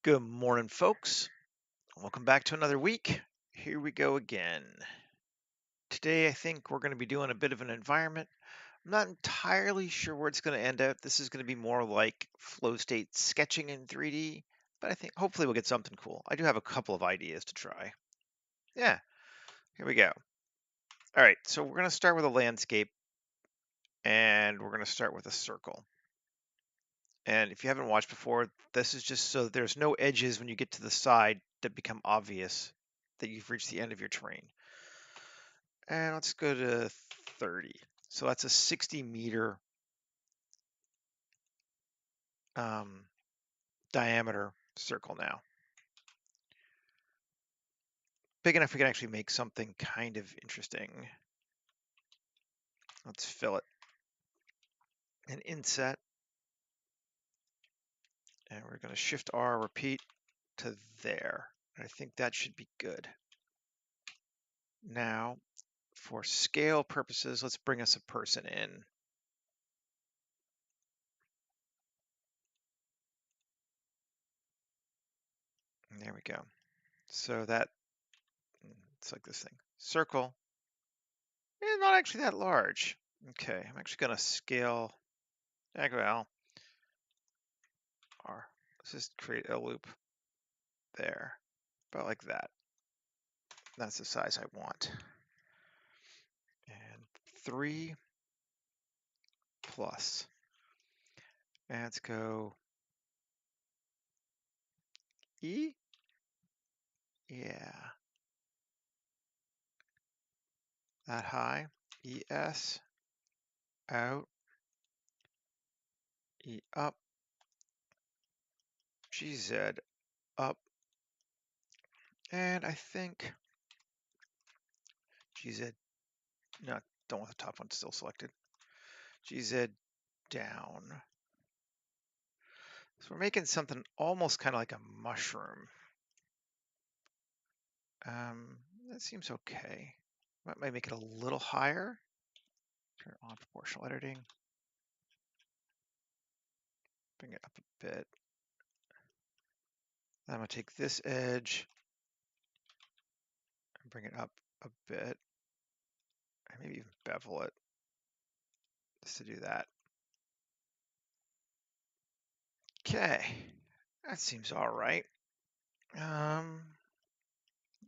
Good morning, folks. Welcome back to another week. Here we go again. Today, I think we're going to be doing a bit of an environment. I'm not entirely sure where it's going to end up. This is going to be more like flow state sketching in 3D, but I think hopefully we'll get something cool. I do have a couple of ideas to try. Yeah, here we go. All right, so we're going to start with a landscape, and we're going to start with a circle. And if you haven't watched before, this is just so there's no edges when you get to the side that become obvious that you've reached the end of your terrain. And let's go to 30. So that's a 60-meter diameter circle now. Big enough we can actually make something kind of interesting. Let's fill it. And inset. And we're going to Shift R, repeat to there. And I think that should be good. Now, for scale purposes, let's bring us a person in. And there we go. So that, it's like this thing. Circle. It's not actually that large. Okay, I'm actually going to scale. Well, R. Let's just create a loop there, about like that. That's the size I want. And 3 plus. And let's go E. Yeah. That high. ES. Out. E up. GZ up. And I think GZ, no, don't want the top one still selected. GZ down. So we're making something almost kind of like a mushroom. That seems okay. Might make it a little higher. Turn on proportional editing. Bring it up a bit. I'm going to take this edge and bring it up a bit. And maybe even bevel it just to do that. Okay, that seems all right.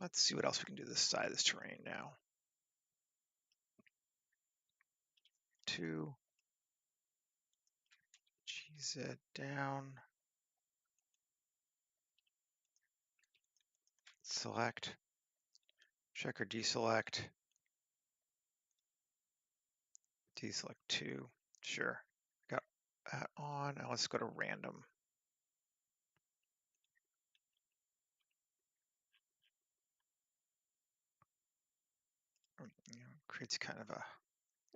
Let's see what else we can do this side of this terrain now. 2 GZ down. Select. Check or deselect. Deselect 2. Sure. Got that on. Now let's go to random. Creates kind of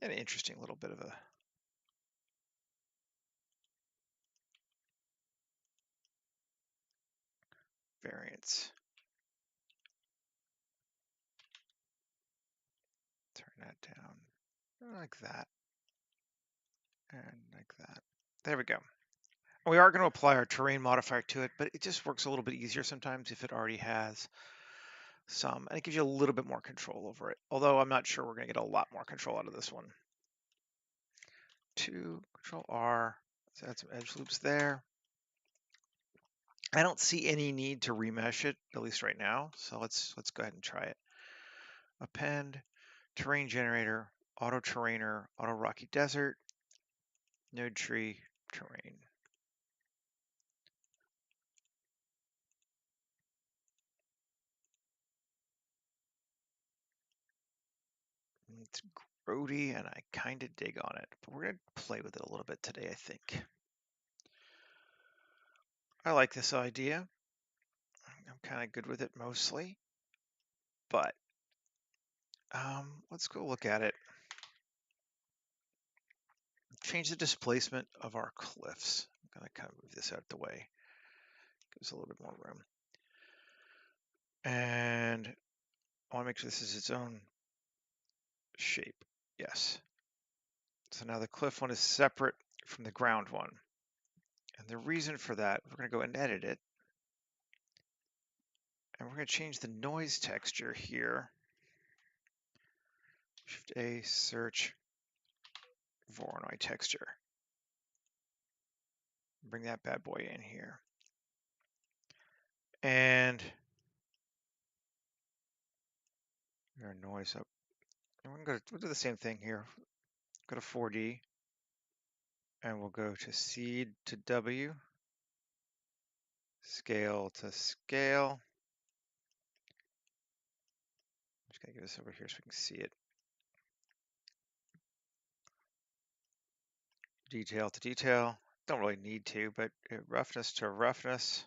an interesting little bit of a variance. Turn that down like that and like that. There we go. We are going to apply our terrain modifier to it, but it just works a little bit easier sometimes if it already has some, and it gives you a little bit more control over it. Although I'm not sure we're going to get a lot more control out of this one. 2, Control R, let's add some edge loops there. I don't see any need to remesh it, at least right now. So let's go ahead and try it. Append, terrain generator, auto terrainer, auto rocky desert, node tree, terrain. It's grody and I kind of dig on it, but we're going to play with it a little bit today, I think. I like this idea. I'm kind of good with it mostly, but let's go look at it. Change the displacement of our cliffs. I'm going to kind of move this out of the way. Gives a little bit more room. And I want to make sure this is its own shape. Yes. So now the cliff one is separate from the ground one. And the reason for that, we're going to go and edit it. And we're going to change the noise texture here. Shift A, search Voronoi texture. Bring that bad boy in here. And our noise up. And we'll do the same thing here. Go to 4D. And we'll go to seed to W. Scale to scale. I'm just going to get this over here so we can see it. Detail to detail. Don't really need to, but roughness to roughness.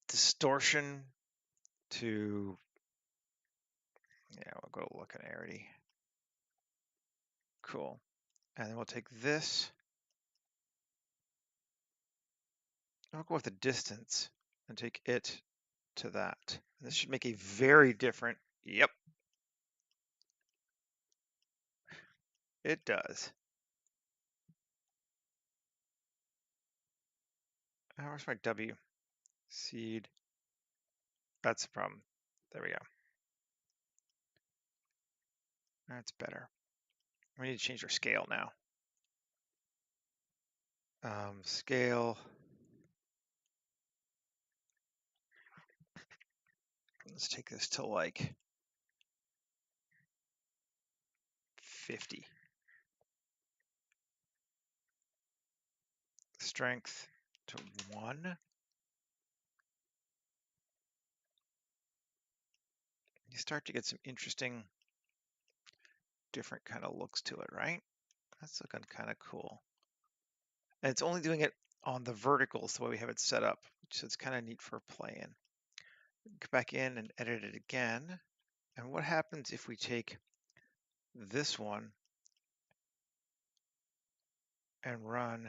Distortion to, yeah, we'll go to linearity. Cool. And then we'll take this. And we'll go with the distance and take it to that. And this should make a very different, yep. It does. Where's my W? Seed. That's the problem. There we go. That's better. We need to change our scale now. Scale. Let's take this to like 50. Strength to 1. You start to get some interesting, different kind of looks to it, right? That's looking kind of cool. And it's only doing it on the verticals the way we have it set up, so it's kind of neat for playing. Go back in and edit it again. And what happens if we take this one and run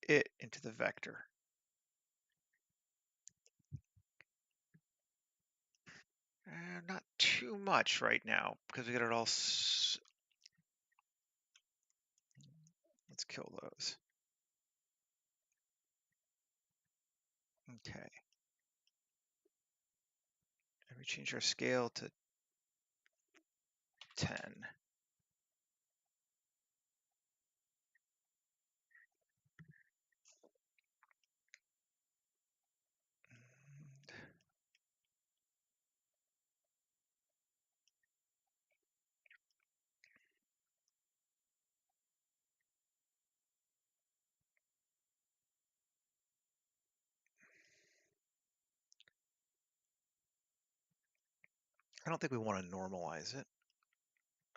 it into the vector? Not too much right now because we got it all. Let's kill those. Okay. And we change our scale to 10. I don't think we want to normalize it.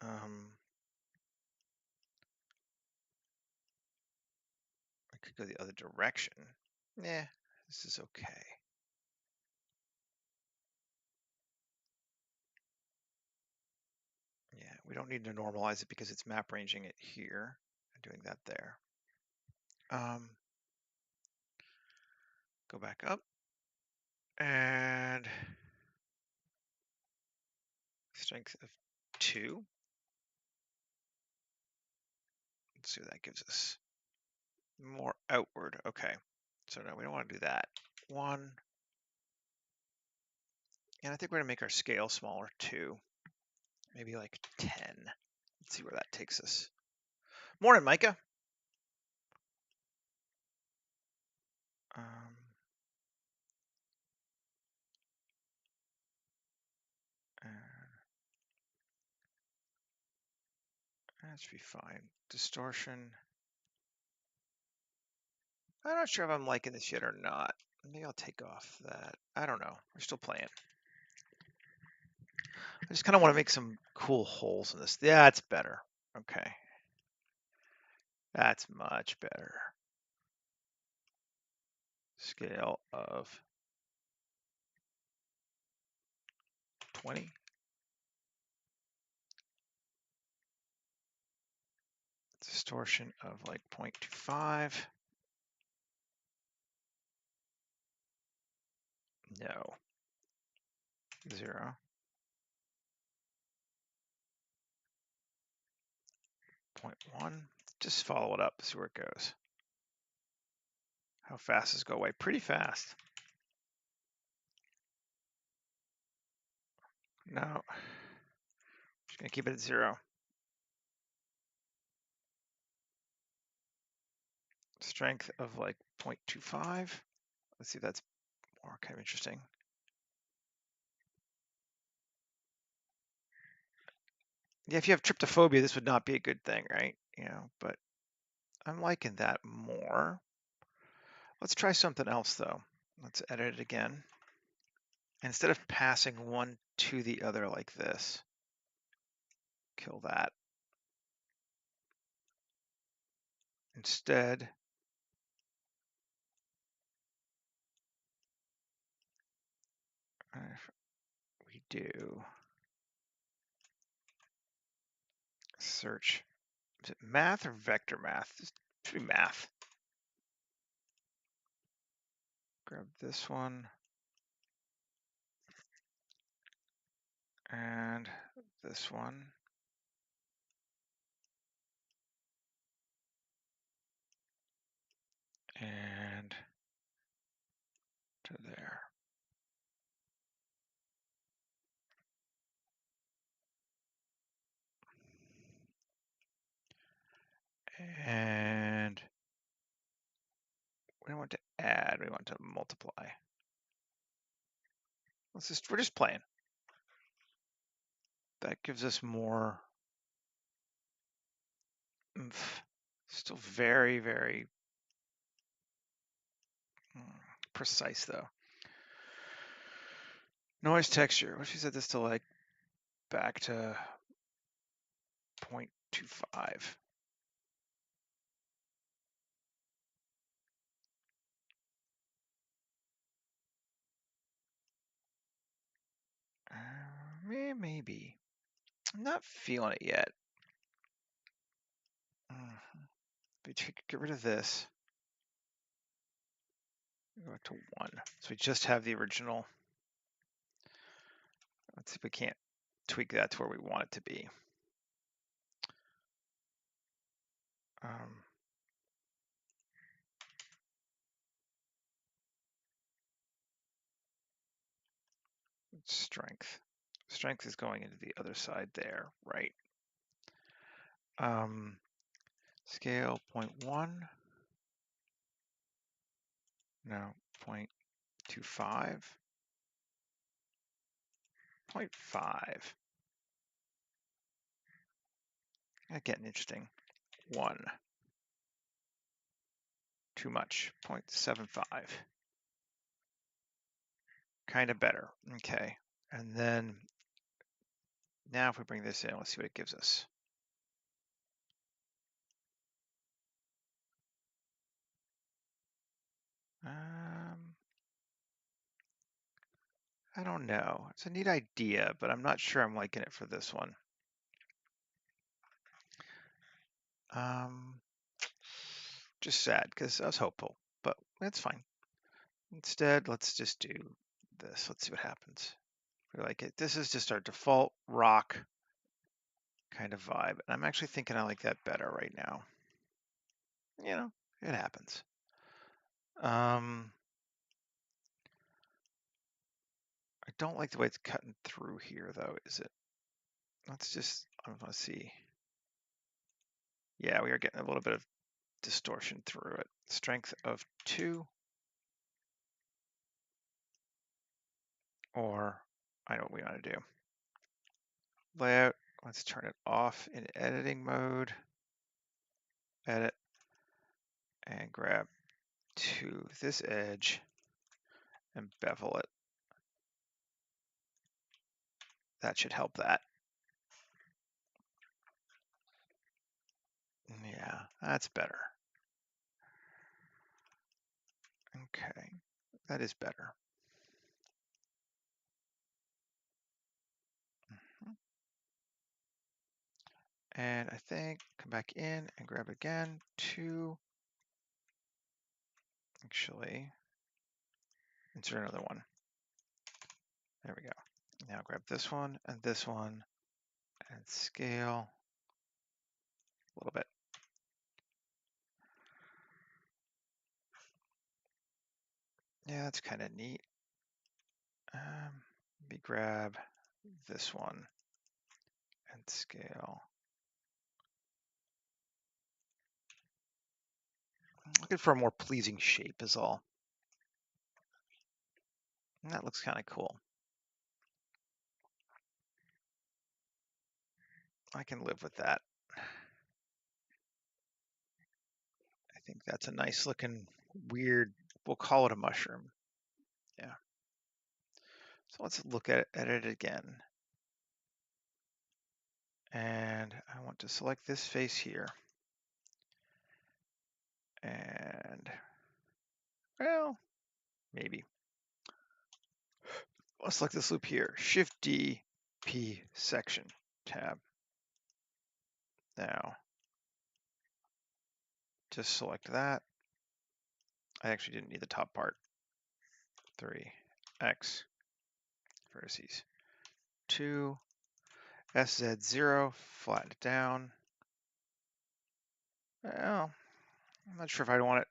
I could go the other direction. Nah, this is okay. Yeah, we don't need to normalize it because it's map ranging it here and doing that there. Go back up and strength of 2. Let's see what that gives us. More outward. Okay. So no, we don't want to do that. 1. And I think we're going to make our scale smaller too. Maybe like 10. Let's see where that takes us. Morning, Micah. That should be fine. Distortion. I'm not sure if I'm liking this yet or not. Maybe I'll take off that. I don't know. We're still playing. I just kind of want to make some cool holes in this. Yeah, that's better. Okay. That's much better. Scale of 20. Distortion of like 0.25. No. 0. 0.1. Just follow it up, see where it goes. How fast does it go away? Pretty fast. No. Just gonna keep it at 0. Strength of like 0.25. Let's see if that's more kind of interesting. Yeah, if you have tryptophobia, this would not be a good thing, right? But I'm liking that more. Let's try something else though. Let's edit it again. Instead of passing one to the other like this, kill that. Instead, we do search. Is it math or vector math? It should be math. Grab this one. And this one. And to there. And we don't want to add, we want to multiply. We're just playing. That gives us more oomph. Still very, very precise though. Noise texture. What if you set this to like back to 0.25? Maybe. I'm not feeling it yet. Get rid of this. Go to 1. So we just have the original. Let's see if we can't tweak that to where we want it to be. Strength. Strength is going into the other side there, right? Scale 0.1. No, 0.25. 0.5. Getting interesting. 1. Too much. 0.75. Kind of better. Okay. And then now if we bring this in, let's see what it gives us. I don't know. It's a neat idea, but I'm not sure I'm liking it for this one. Just sad because I was hopeful, but that's fine. Instead, let's just do this. Let's see what happens. We like it. This is just our default rock kind of vibe. And I'm actually thinking I like that better right now. It happens. I don't like the way it's cutting through here though, is it? Let's see. Yeah, we are getting a little bit of distortion through it. Strength of 2. Or I know what we want to do. Layout, let's turn it off in editing mode. Edit and grab to this edge and bevel it. That should help that. Yeah, that's better. Okay, that is better. And I think come back in and grab again to actually insert another one. There we go. Now grab this one and scale a little bit. Yeah, that's kind of neat. Maybe grab this one and scale. I'm looking for a more pleasing shape is all. And that looks kind of cool. I can live with that. I think that's a nice looking weird, we'll call it a mushroom. Yeah. So let's look at it again. And I want to select this face here. And, well, maybe. Let's select this loop here. Shift D, P section, tab. Now, just select that. I actually didn't need the top part. 3, X, vertices. 2, SZ0, flatten it down. Well, I'm not sure if I want it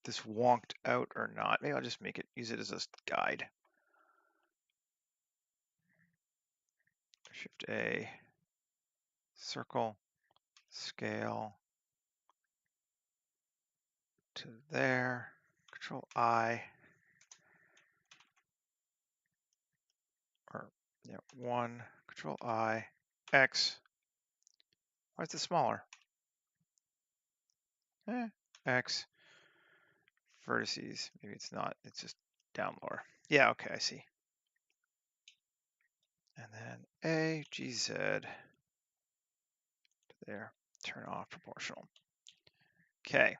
this wonked out or not. Maybe I'll just use it as a guide. Shift A, circle, scale to there, Control I, or yeah, 1, Control I, X. Why is it smaller? X, vertices. Maybe it's not, it's just down lower. Yeah, okay, I see. And then A, GZ, there, turn off proportional. Okay.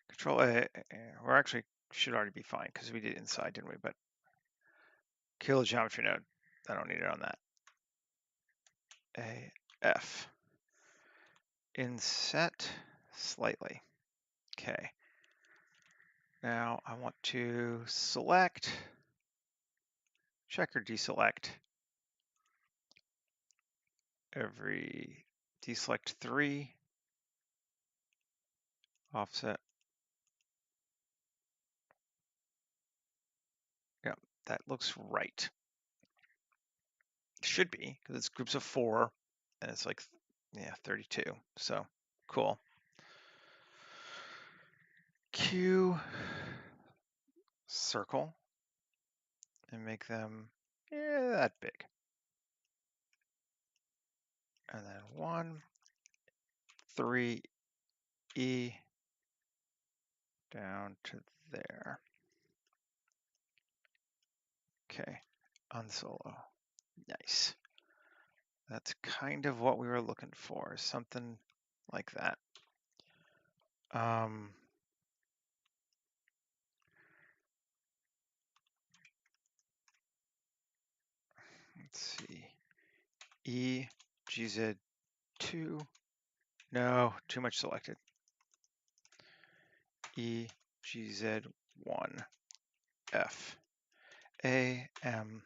Control A, we're actually should already be fine because we did inside, didn't we? But kill the geometry node. I don't need it on that. A, F. Inset slightly. Okay. Now I want to select, check or deselect every, deselect 3, offset. Yeah, that looks right. Should be, because it's groups of 4, and it's like, yeah, 32. So, cool. Q, circle, and make them that big. And then 1, 3, E, down to there. Okay, unsolo. Nice. That's kind of what we were looking for, something like that. Let's see. E, GZ2. No, too much selected. E, GZ1, F. A, M,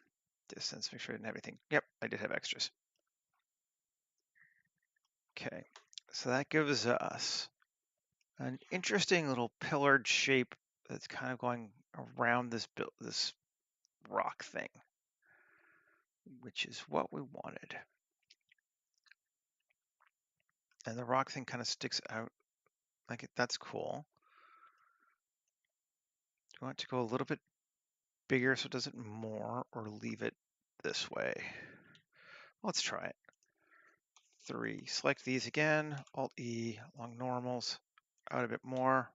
distance. Make sure I didn't have anything. Yep, I did have extras. Okay, so that gives us an interesting little pillared shape that's kind of going around this rock thing, which is what we wanted. And the rock thing kind of sticks out like it, that's cool. Do you want to go a little bit bigger so it does it more, or leave it this way? Let's try it. 3, select these again, Alt-E, along normals, out a bit more.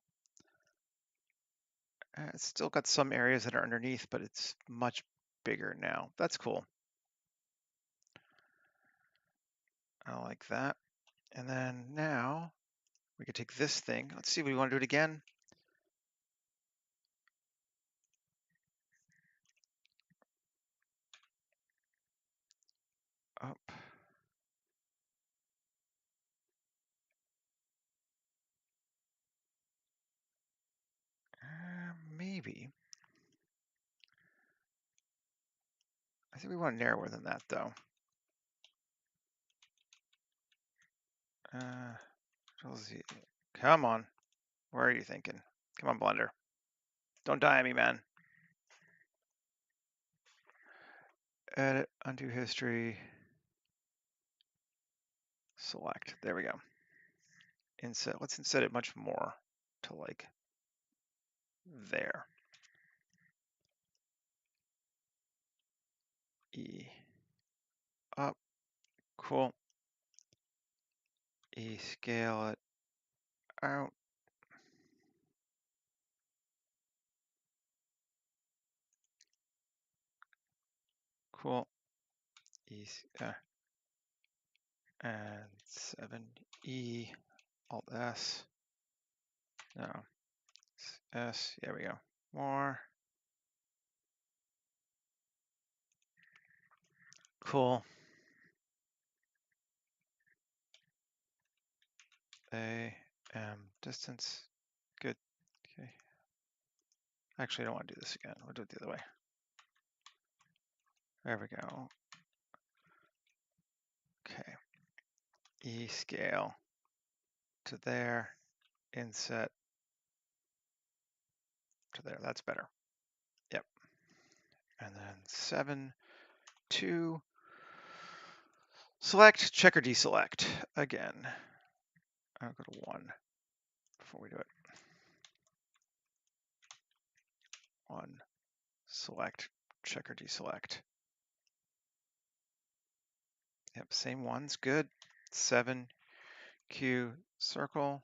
It's still got some areas that are underneath, but it's much bigger now. That's cool. I like that. And then now we could take this thing. Let's see if we want to do it again. Up. Maybe. I think we want narrower than that, though. Come on. Where are you thinking? Come on, Blender. Don't die on me, man. edit, undo history, select. There we go. Inset. Let's inset it much more to like there. E up. Cool. E scale it out. Cool. E and 7E Alt S. No. S. There we go. More. Cool. A M distance. Good. Okay. Actually, I don't want to do this again. We'll do it the other way. There we go. Okay. E scale to there. Inset to there. That's better. Yep. And then 7, 2. Select, check or deselect again. I'll go to 1 before we do it. 1. Select, check or deselect. Yep, same ones. Good. 7, Q, circle.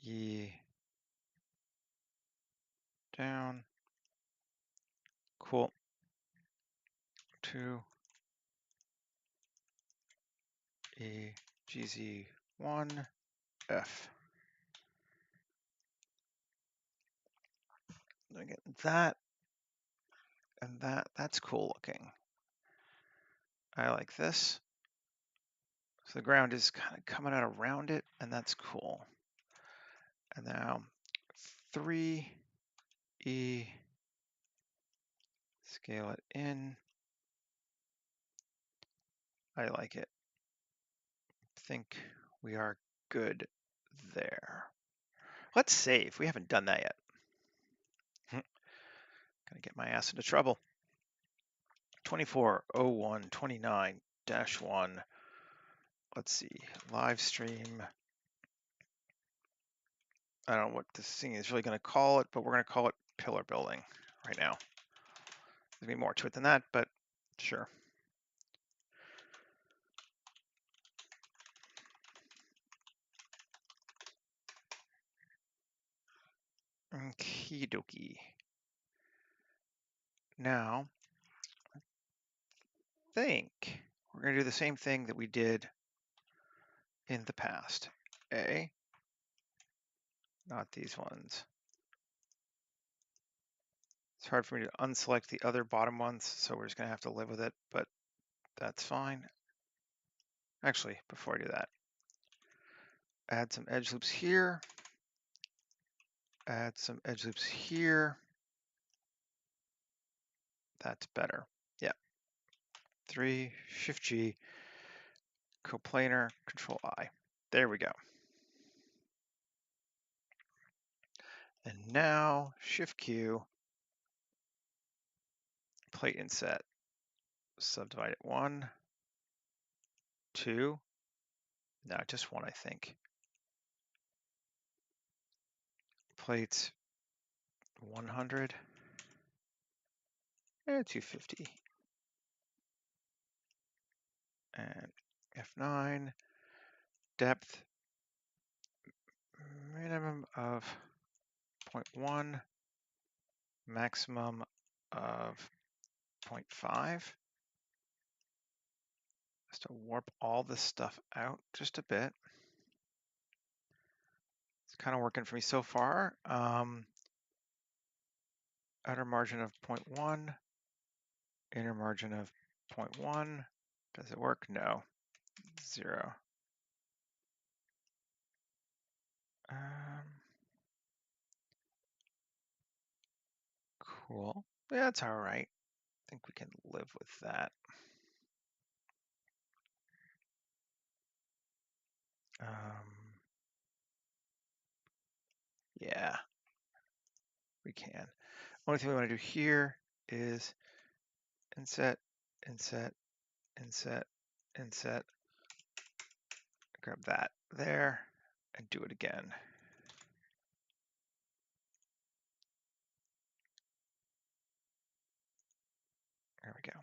E, down. Cool. 2, E, GZ, 1, F. I get that and that. That's cool looking. I like this. So the ground is kind of coming out around it, and that's cool. And now 3, E, scale it in. I like it. I think we are good there. Let's save. We haven't done that yet. Gonna get my ass into trouble. 240129-1. Let's see. Live stream. I don't know what this thing is really going to call it, but we're going to call it pillar building right now. There's going to be more to it than that, but sure. Okie dokie. Now, I think we're going to do the same thing that we did in the past. A, not these ones. It's hard for me to unselect the other bottom ones, so we're just going to have to live with it, but that's fine. Actually, before I do that, add some edge loops here. Add some edge loops here. That's better. Yeah. 3, Shift G, coplanar, Control I. There we go. And now Shift Q, plate inset, subdivide it 1, 2, no, just 1, I think. Plates 100 and 250. And F9, depth minimum of 0.1, maximum of 0.5. Just to warp all this stuff out just a bit. It's kind of working for me so far. Outer margin of 0.1, inner margin of 0.1. Does it work? No. 0. Cool. Yeah, that's all right. I think we can live with that. Yeah, we can. Only thing we want to do here is inset, inset, inset, inset, grab that there, and do it again. There we go.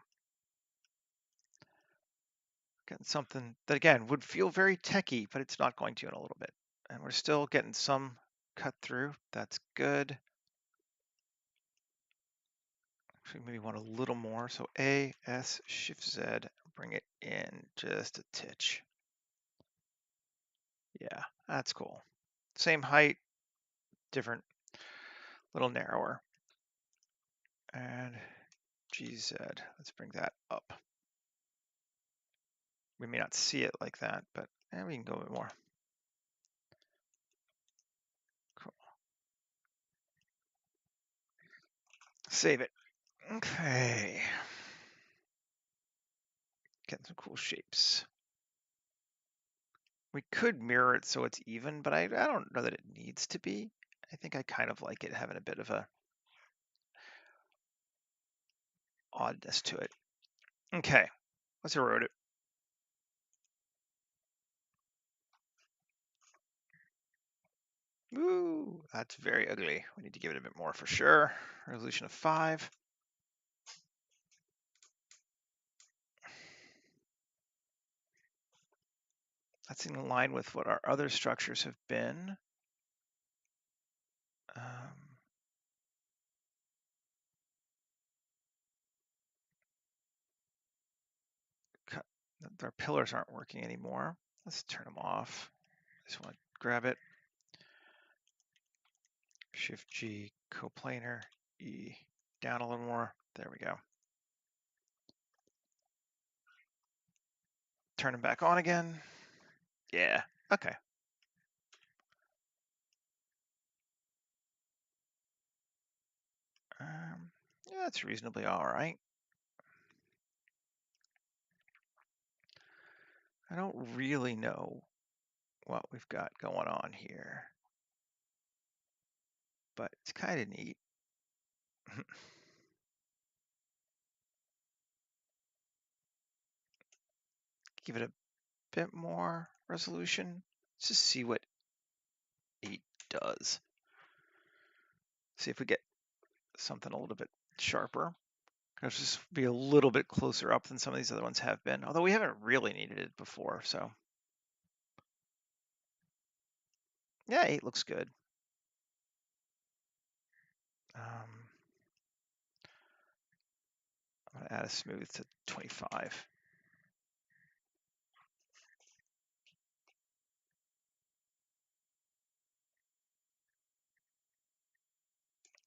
Getting something that, again, would feel very techy, but it's not going to in a little bit. And we're still getting some cut through. That's good. Actually, maybe want a little more. So A, S, Shift Z, bring it in just a titch. Yeah, that's cool. Same height, different, little narrower. And GZ, let's bring that up. We may not see it like that, but we can go a bit more. Cool. Save it. Okay. Getting some cool shapes. We could mirror it so it's even, but I don't know that it needs to be. I think I kind of like it having a bit of a oddness to it. Okay, let's erode it. Ooh, that's very ugly. We need to give it a bit more for sure. Resolution of 5. That's in line with what our other structures have been. Our pillars aren't working anymore. Let's turn them off. Just want to grab it. Shift G, coplanar, E, down a little more. There we go. Turn them back on again. Yeah, okay. Yeah, that's reasonably all right. I don't really know what we've got going on here, but it's kind of neat. Give it a bit more resolution. Let's just see what 8 does. See if we get something a little bit sharper. Let's just be a little bit closer up than some of these other ones have been, although we haven't really needed it before, so. Yeah, 8 looks good. I'm gonna add a smooth to 25.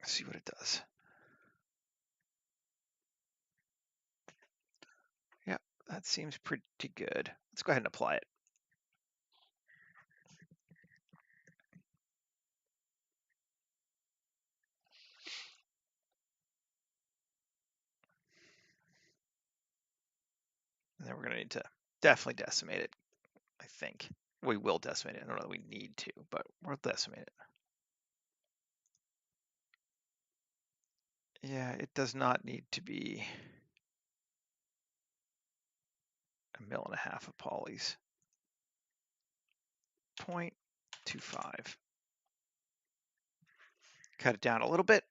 Let's see what it does. Yeah, that seems pretty good. Let's go ahead and apply it. And then we're gonna need to definitely decimate it, I think. We will decimate it. I don't know that we need to, but we'll decimate it. Yeah, it does not need to be 1.5 mil of polys. 0.25. Cut it down a little bit.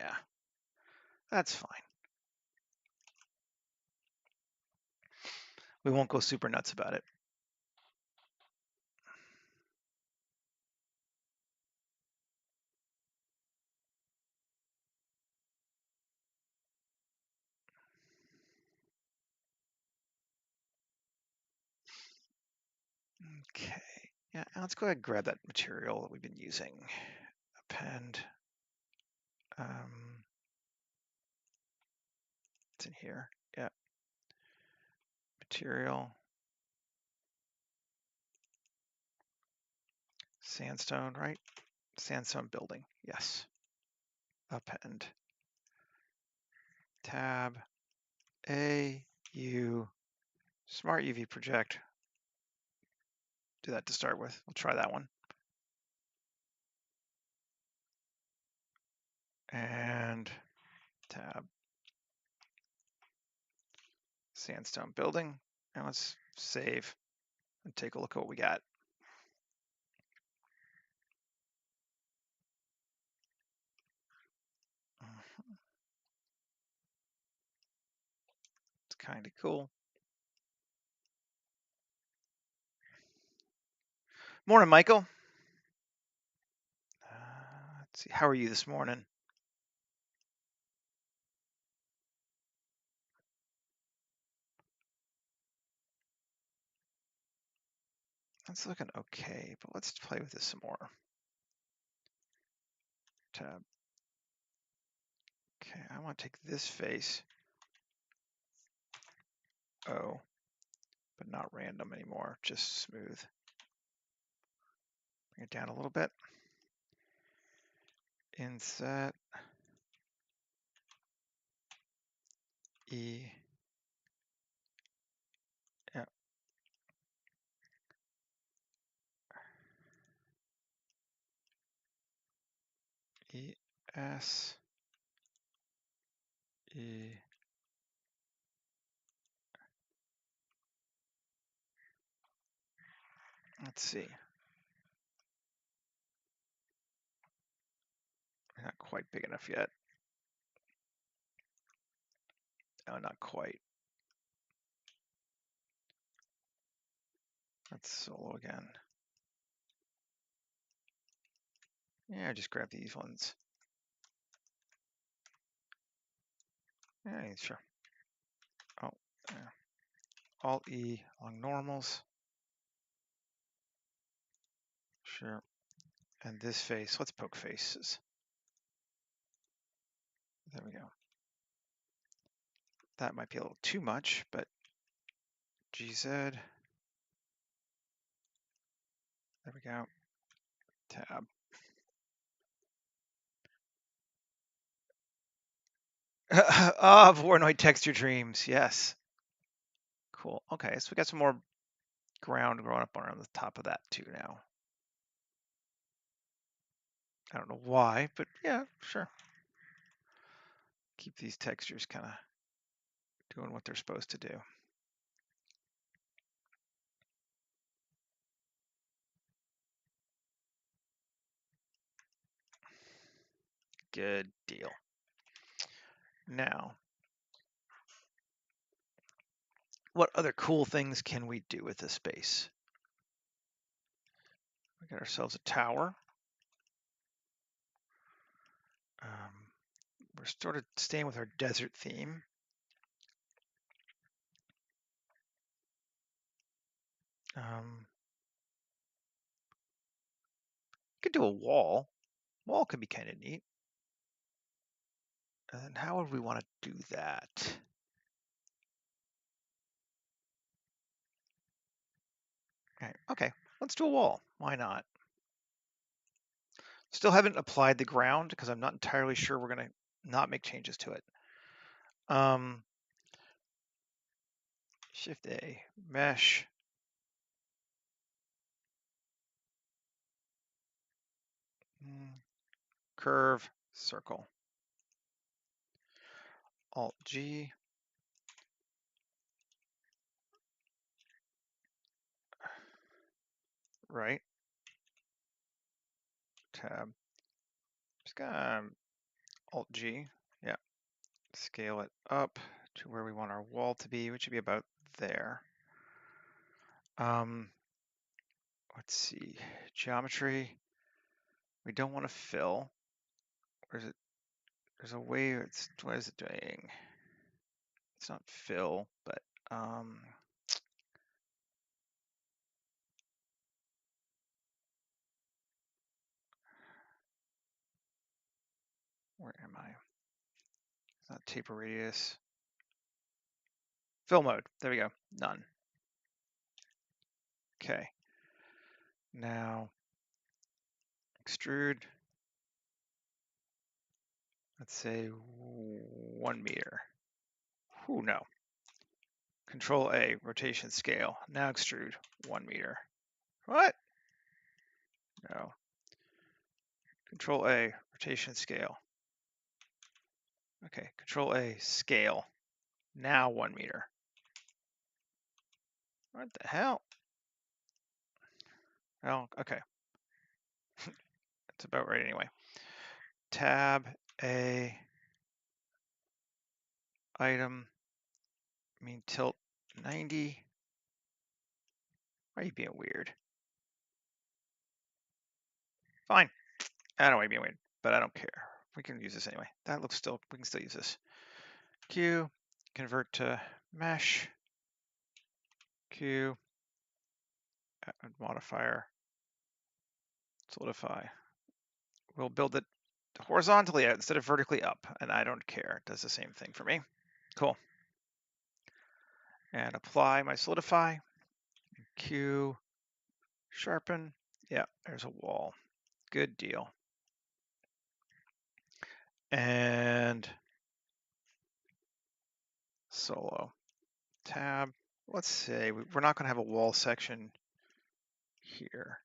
Yeah, that's fine. We won't go super nuts about it. Okay, yeah, let's go ahead and grab that material that we've been using. Append. It's in here. Yeah. Material. Sandstone, right? Sandstone building, yes. Append. Tab A, U, Smart UV project. Do that to start with. We'll try that one. And tab Sandstone building. And let's save and take a look at what we got. It's kind of cool. Morning, Michael. Let's see, how are you this morning? That's looking okay, but let's play with this some more. Tab. Okay, I want to take this face. Oh, but not random anymore, just smooth. Bring it down a little bit. Inset. E. Yeah. E. S. E. Let's see. Not quite big enough yet. No, not quite. Let's solo again. Yeah, just grab these ones. Yeah, sure. Oh, yeah. Alt E along normals. Sure. And this face, let's poke faces. There we go. That might be a little too much, but GZ. There we go. Tab. Ah, Voronoi texture dreams. Yes. Cool. Okay, so we got some more ground growing up around the top of that too now. I don't know why, but yeah, sure. Keep these textures kind of doing what they're supposed to do. Good deal. Now, what other cool things can we do with this space? We got ourselves a tower. We're sort of staying with our desert theme. Could do a wall. Wall could be kind of neat. And how would we want to do that? Okay, let's do a wall. Why not? Still haven't applied the ground because I'm not entirely sure we're going to not make changes to it. Shift A, mesh. Curve, circle. Alt G. Right. Tab. Just gonna Alt G. Yeah. Scale it up to where we want our wall to be, which should be about there. Let's see. Geometry. We don't want to fill. Where's it? There's a way. What is it doing? It's not fill, but where am I? It's not taper radius. Fill mode. There we go. None. Okay. Now extrude, let's say 1 meter. Ooh, no. Control A, rotation scale. Now extrude 1 meter. What? No. Control A, rotation scale. Okay, Control A, scale. Now 1 meter. What the hell? Oh, okay. That's about right anyway. Tab A, item, tilt 90. Why are you being weird? Fine. I don't know why you're being weird, but I don't care. We can use this anyway. That looks still, we can still use this. Q, convert to mesh. Q, add modifier, solidify. We'll build it horizontally out instead of vertically up, and I don't care. It does the same thing for me. Cool. And apply my solidify. Q, sharpen. Yeah, there's a wall. Good deal. And solo. Tab. Let's say we're not going to have a wall section here.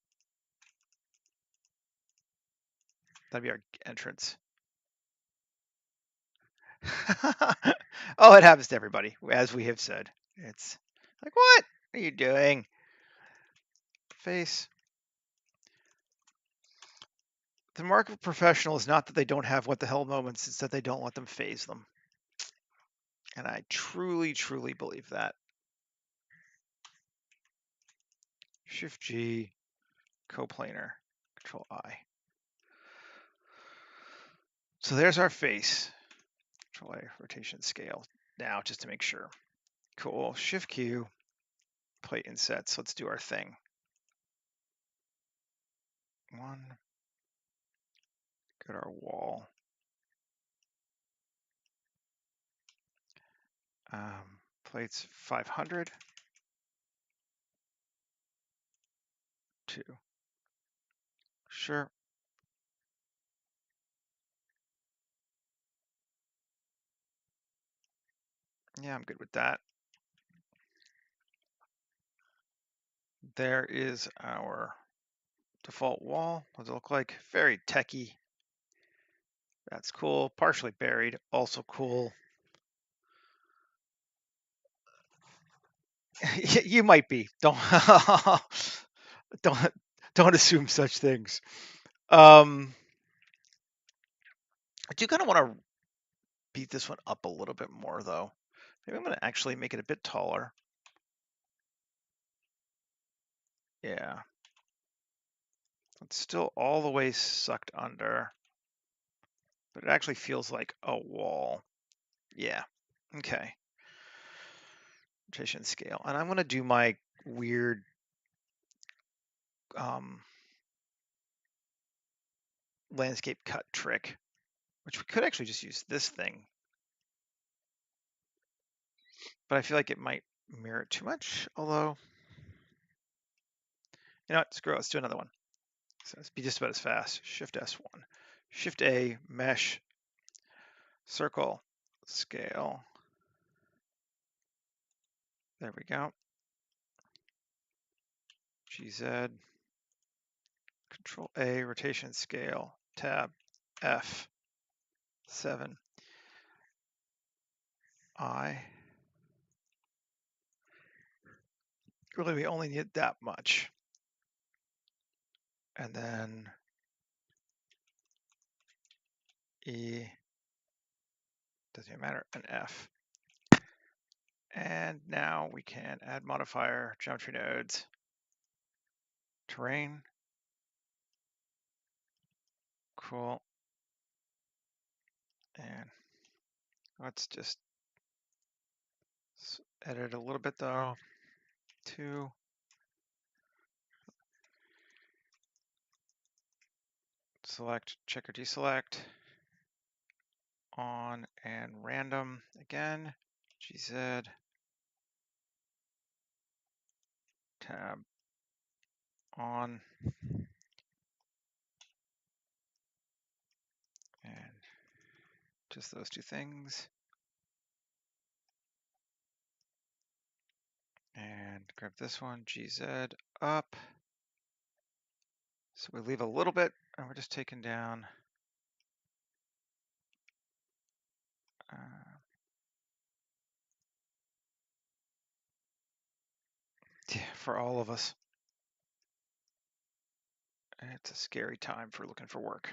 That'd be our entrance. Oh, it happens to everybody, as we have said. It's like, what are you doing? Face. The mark of a professional is not that they don't have what the hell moments, it's that they don't let them phase them. And I truly, truly believe that. Shift G, coplanar, Control I. So there's our face. Control A, rotation scale. Now, just to make sure. Cool. Shift Q, plate insets. Let's do our thing. One. Go to our wall. Plates 500. 2. Sure. Yeah, I'm good with that. There is our default wall. What does it look like? Very techy. That's cool. Partially buried, also cool. You might be. Don't assume such things. I do kind of want to beat this one up a little bit more, though. Maybe I'm going to actually make it a bit taller. Yeah. It's still all the way sucked under, but it actually feels like a wall. Yeah. Okay. Rotation scale. And I'm going to do my weird landscape cut trick, which we could actually just use this thing. But I feel like it might mirror it too much, although, you know what, screw it, let's do another one. So let's be just about as fast. Shift S1, Shift A, mesh, circle, scale. There we go. GZ, Control A, rotation scale, tab, F, 7, I. Really, we only need that much. And then E, doesn't matter, an F. And now we can add modifier, geometry nodes, terrain. Cool. And let's just edit a little bit though. 2. Select, check or deselect. On and random again. GZ. Tab. On. Just those two things. And grab this one, GZ up. So we leave a little bit, and we're just taking down yeah, for all of us. It's a scary time for looking for work.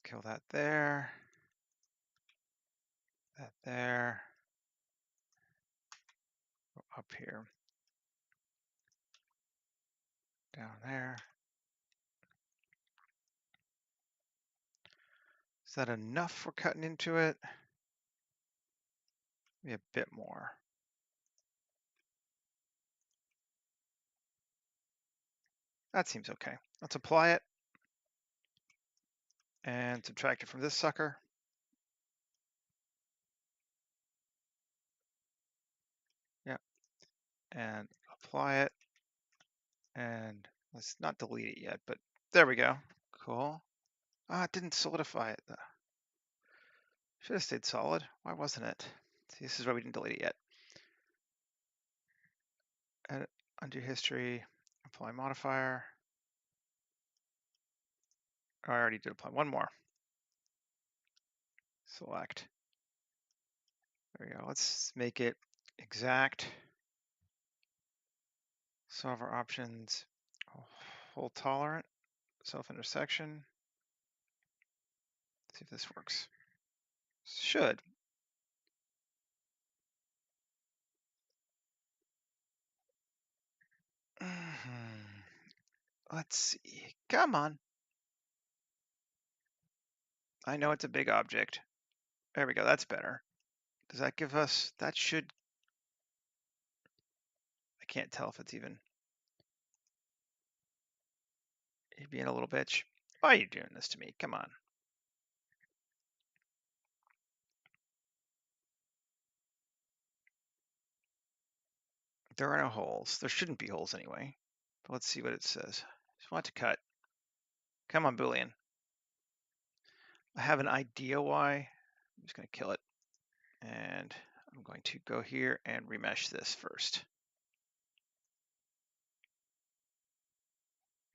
Kill that there. That there. Go up here. Down there. Is that enough for cutting into it? Maybe a bit more. That seems okay. Let's apply it and subtract it from this sucker. Yep. And apply it. And let's not delete it yet, but there we go. Cool. Ah, it didn't solidify it. Should have stayed solid. Why wasn't it? See, this is why we didn't delete it yet. Edit, undo history, apply modifier. Oh, I already did apply one more. Select. There we go. Let's make it exact. Solver options, hole tolerant, self-intersection. See if this works. Should. Let's see. Come on. I know it's a big object. There we go. That's better. Does that give us, that should, I can't tell if it's even, you're being a little bitch. Why are you doing this to me? Come on. There are no holes. There shouldn't be holes anyway. But let's see what it says. Just want to cut. Come on, Boolean. I have an idea why. I'm just going to kill it. And I'm going to go here and remesh this first.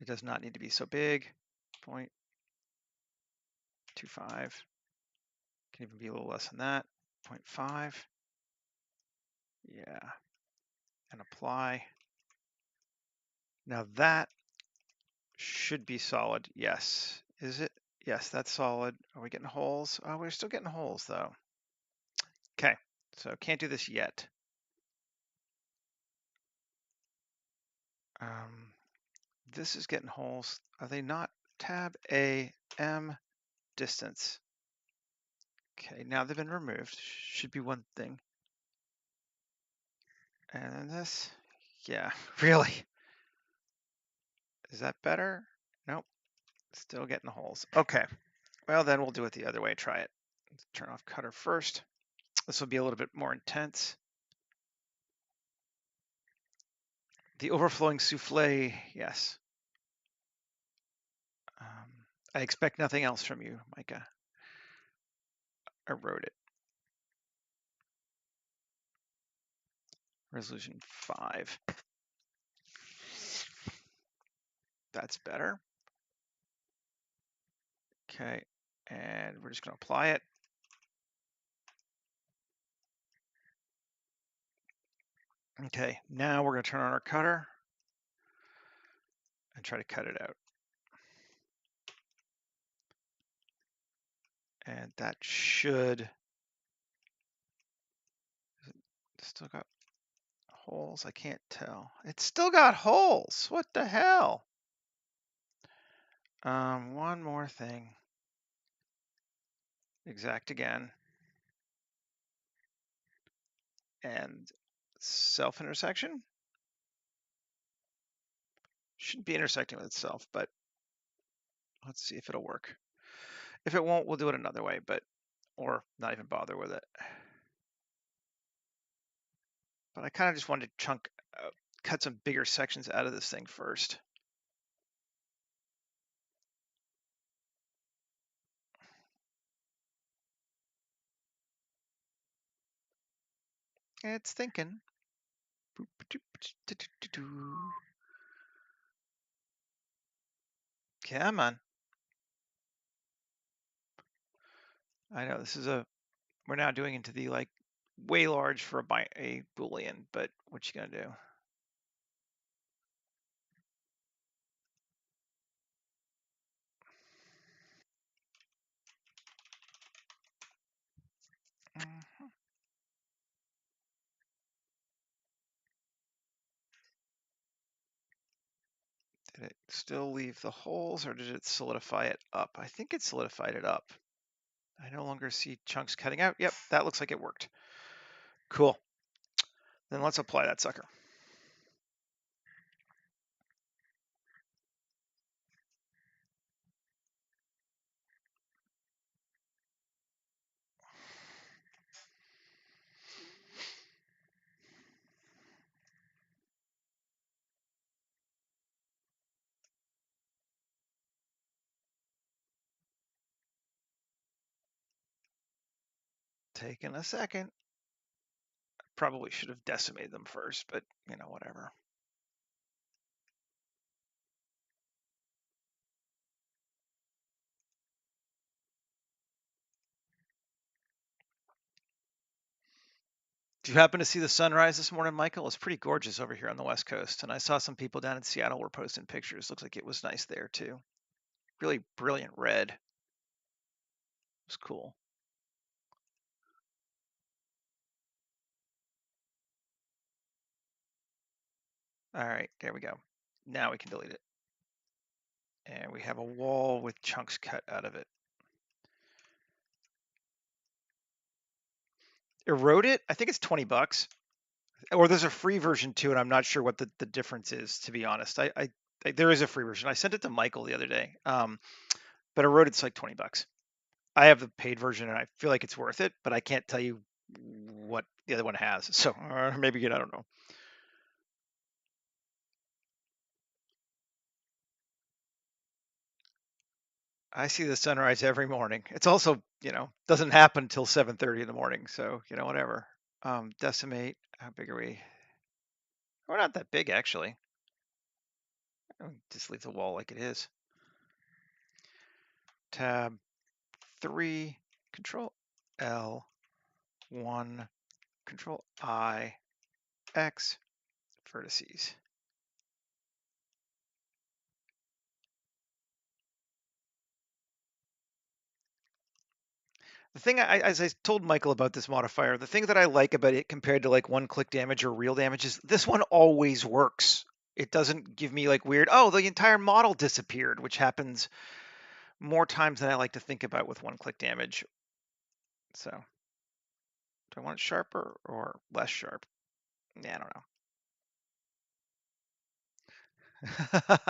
It does not need to be so big. 0.25. Can even be a little less than that. 0.5. Yeah. And apply. Now that should be solid. Yes. Is it? Yes, that's solid. Are we getting holes? Oh, we're still getting holes though. Okay. So can't do this yet. This is getting holes. Are they not? Tab A, M, distance. Okay, now they've been removed. Should be one thing. And then this, yeah, really. Is that better? Nope, still getting holes. Okay, well then we'll do it the other way. Try it. Let's turn off cutter first. This will be a little bit more intense. The overflowing souffle, yes. I expect nothing else from you, Micah. I wrote it. Resolution 5. That's better. Okay, and we're just going to apply it. Okay, now we're going to turn on our cutter and try to cut it out. And that should still got holes. I can't tell. It's still got holes. What the hell? One more thing. Exact again. And self-intersection. Shouldn't be intersecting with itself, but let's see if it'll work. If it won't, we'll do it another way, but or not even bother with it. But I kind of just wanted to cut some bigger sections out of this thing first. It's thinking. Come on. I know this is we're now doing into the like way large for a Boolean, but what you gonna do? Mhm. Did it still leave the holes or did it solidify it up? I think it solidified it up. I no longer see chunks cutting out. Yep, that looks like it worked. Cool. Then let's apply that sucker. Taking a second. Probably should have decimated them first, but you know, whatever. Do you happen to see the sunrise this morning, Michael? It's pretty gorgeous over here on the West Coast. And I saw some people down in Seattle were posting pictures. Looks like it was nice there too. Really brilliant red. It was cool. All right, there we go. Now we can delete it. And we have a wall with chunks cut out of it. Erode it? I think it's 20 bucks. Or there's a free version too, and I'm not sure what the difference is, to be honest. There is a free version. I sent it to Michael the other day. But Erode it's like 20 bucks. I have the paid version and I feel like it's worth it, but I can't tell you what the other one has. So maybe I don't know. I see the sunrise every morning. It's also, doesn't happen until 7:30 in the morning. So, whatever. Decimate. How big are we? We're not that big actually. Just leave the wall like it is. Tab 3, Control L, 1, Control I, X, vertices. The thing as I told Michael about this modifier, the thing that I like about it compared to like one-click damage or real damage is this one always works. It doesn't give me like weird, oh, the entire model disappeared, which happens more times than I like to think about with one-click damage. So, do I want it sharper or less sharp? Yeah, I don't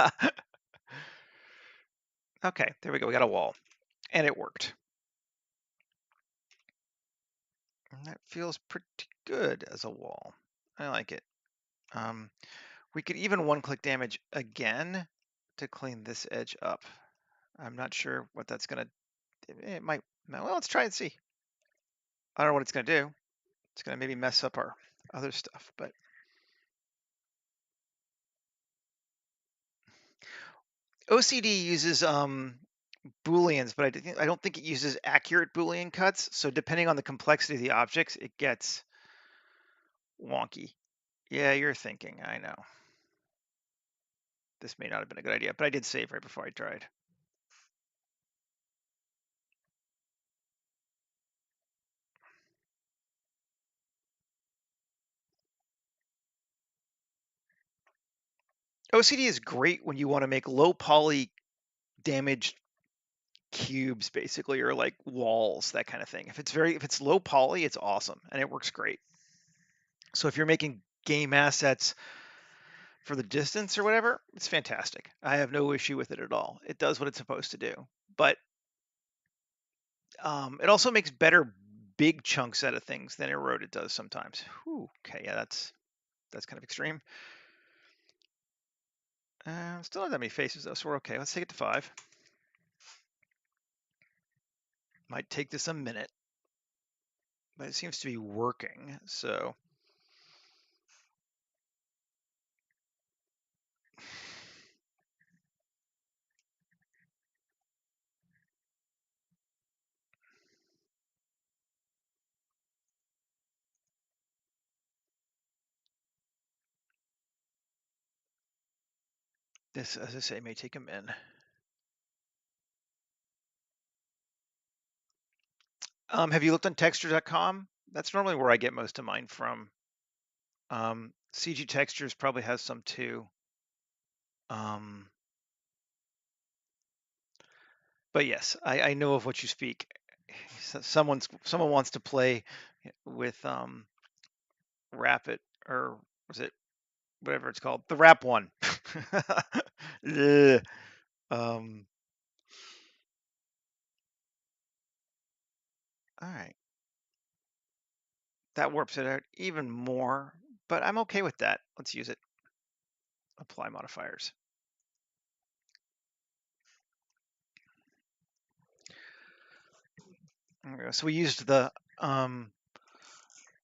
know. Okay, there we go. We got a wall, and it worked. And that feels pretty good as a wall. I like it. We could even one-click damage again to clean this edge up. I'm not sure what that's gonna. It might. Well, let's try and see. I don't know what it's gonna do. It's gonna maybe mess up our other stuff, but OCD uses Booleans, but I don't think it uses accurate Boolean cuts. So depending on the complexity of the objects, it gets wonky. Yeah, you're thinking. I know. This may not have been a good idea, but I did save right before I tried. OCD is great when you want to make low poly damaged cubes, basically, or like walls, that kind of thing. If it's low poly, it's awesome and it works great. So if you're making game assets for the distance or whatever, it's fantastic. I have no issue with it at all. It does what it's supposed to do. But it also makes better big chunks out of things than Erode it does sometimes. Whew, okay, yeah, that's kind of extreme. Still not that many faces though, so we're okay. Let's take it to 5. Might take this a minute, but it seems to be working. So This, as I say, may take a min. Have you looked on texture.com? That's normally where I get most of mine from. CG Textures probably has some too. But yes, I know of what you speak. Someone wants to play with Rapid, or was it whatever it's called, the Rap one. Ugh. All right, that warps it out even more, but I'm okay with that. Let's use it. Apply modifiers. There we go. So we used the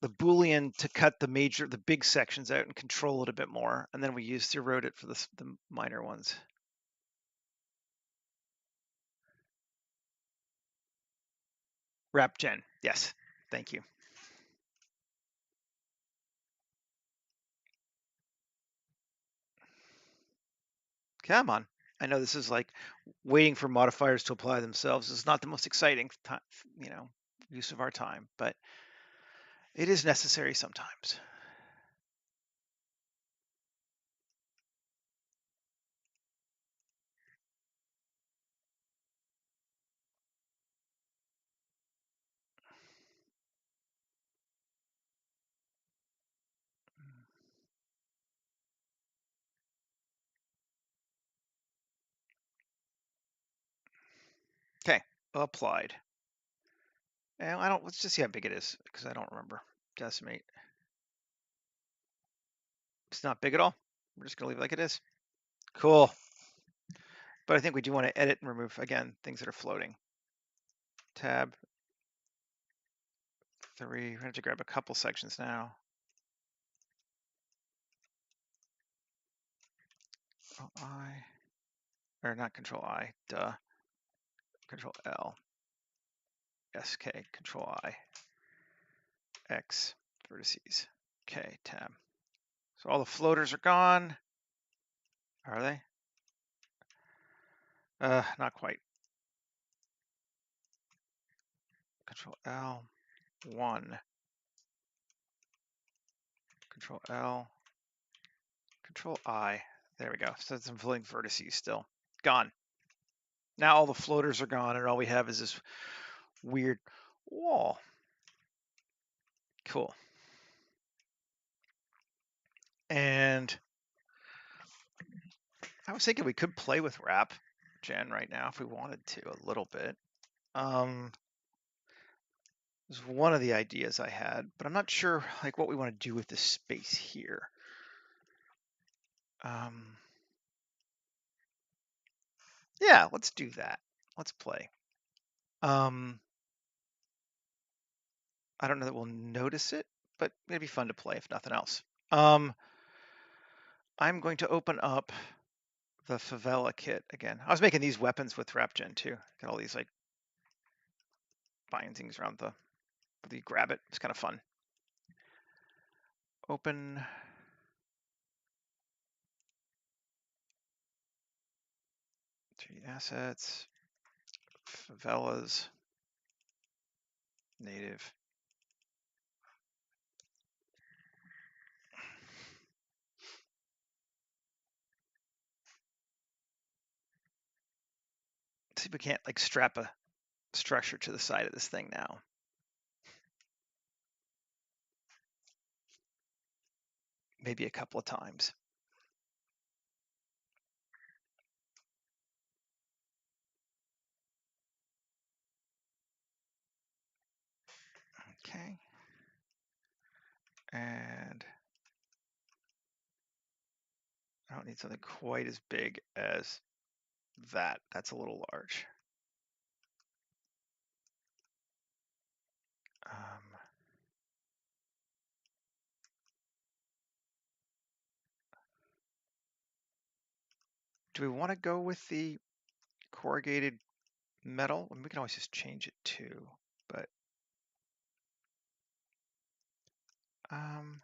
Boolean to cut the big sections out and control it a bit more, and then we used zeroed it for the minor ones. Wrap gen, yes, thank you. Come on. I know this is like waiting for modifiers to apply themselves. It's not the most exciting time, use of our time, but it is necessary sometimes. Okay, applied. And let's just see how big it is because I don't remember. Decimate. It's not big at all. We're just gonna leave it like it is. Cool. But I think we do want to edit and remove, again, things that are floating. Tab 3, we're gonna have to grab a couple sections now. I, or not Control I, duh. Control L. SK, Control I. X, vertices. Okay, tab. So all the floaters are gone. Are they? Not quite. Control L, 1. Control L, Control I. There we go. So some floating vertices still. Gone. Now all the floaters are gone, and all we have is this weird wall. Cool. And I was thinking we could play with wrap gen right now if we wanted to a little bit. Is one of the ideas I had, but I'm not sure like what we want to do with this space here. Yeah, let's do that. Let's play. I don't know that we'll notice it, but it'd be fun to play if nothing else. I'm going to open up the Favela kit again. I was making these weapons with WrapGen too. Got all these like bindings around you grab it. It's kind of fun. Open. 3D assets. Favelas. Native. See if we can't like strap a structure to the side of this thing now. Maybe a couple of times. Okay. And I don't need something quite as big as that. That's a little large. Do we want to go with the corrugated metal? I mean, we can always just change it too, but kind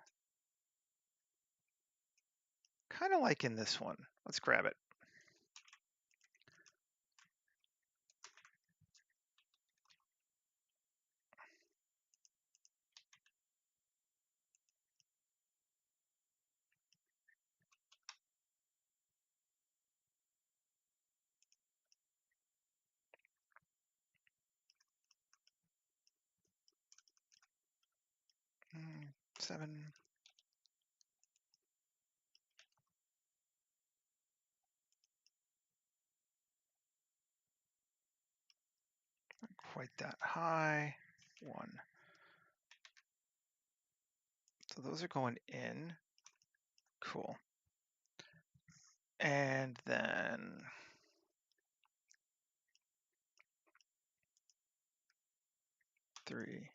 of like in this one. Let's grab it. 7. Not quite that high. 1. So those are going in. Cool. And then three.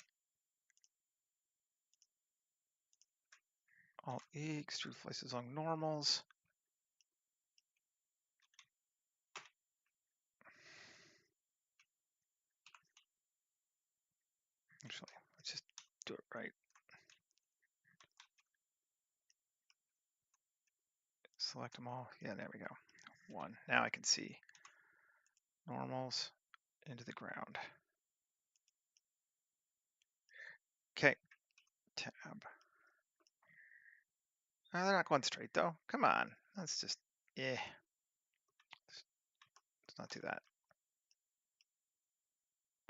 Alt E, extrude slices along normals. Actually, let's just do it right. Select them all. Yeah, there we go. 1. Now I can see normals into the ground. Okay, tab. Oh, they're not going straight though. Come on, let's just, let's not do that.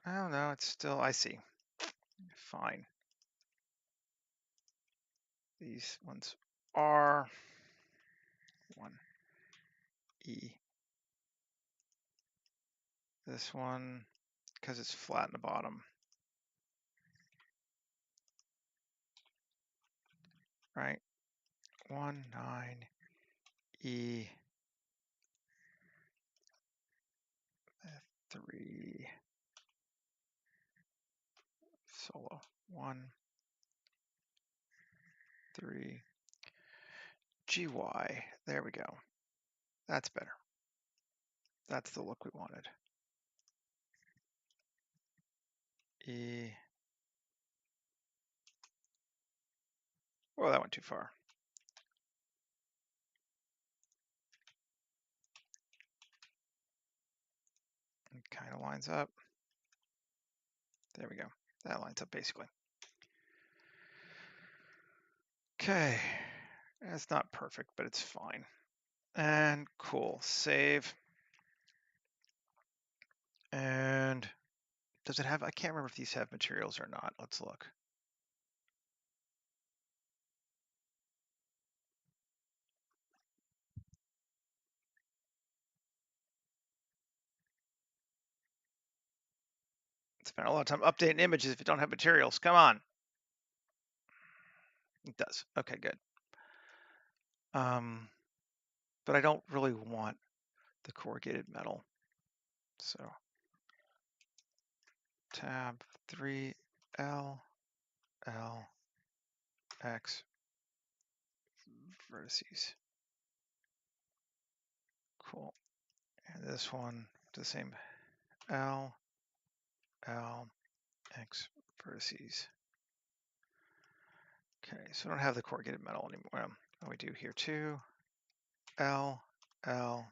Oh no, it's still, I see. Fine. These ones are 1 E. This one, because it's flat in the bottom. Right? 1 9 E 3 solo 1 3 GY. There we go. That's better. That's the look we wanted. E. Oh, that went too far. It kind of lines up. There we go. That lines up basically. Okay. It's not perfect, but it's fine. And cool. Save. And does it have, I can't remember if these have materials or not. Let's look. Spend a lot of time updating images if you don't have materials. Come on. It does. Okay, good. But I don't really want the corrugated metal. So tab 3L L X vertices. Cool. And this one, the same L L X vertices. Okay, so I don't have the corrugated metal anymore. Oh, we do here too. L L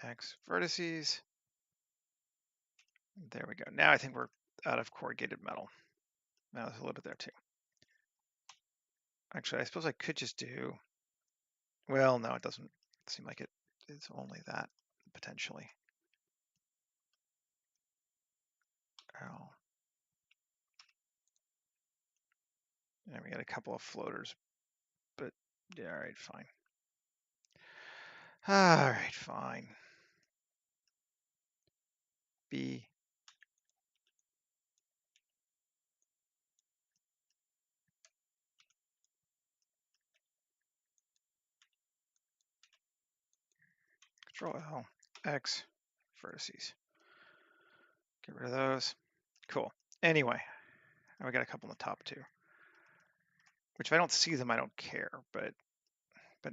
X vertices. There we go. Now I think we're out of corrugated metal. Now there's a little bit there too. Actually, I suppose I could just do, well, no, it doesn't seem like it is only that potentially. L. And we got a couple of floaters, but yeah, all right, fine. All right, fine. B. Control L, X, vertices. Get rid of those. Cool. Anyway, we got a couple on the top too. Which if I don't see them, I don't care, but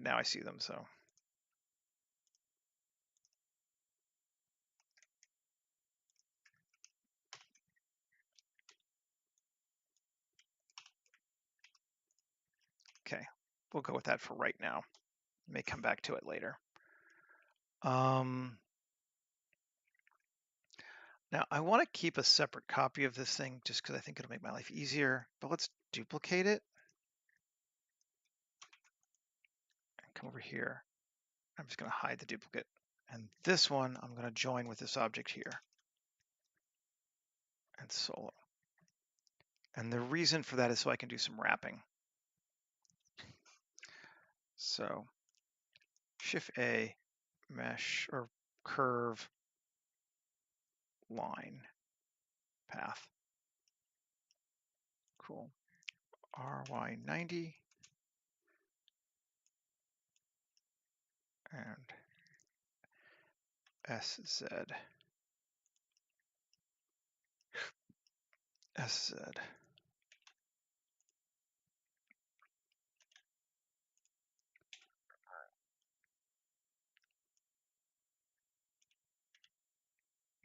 now I see them, so. Okay, we'll go with that for right now. May come back to it later. Now I want to keep a separate copy of this thing just because I think it'll make my life easier, but let's duplicate it. And come over here. I'm just going to hide the duplicate. And this one, I'm going to join with this object here. And solo. And the reason for that is so I can do some wrapping. So Shift A, mesh or curve line path. Cool. RY90 and SZ. SZ.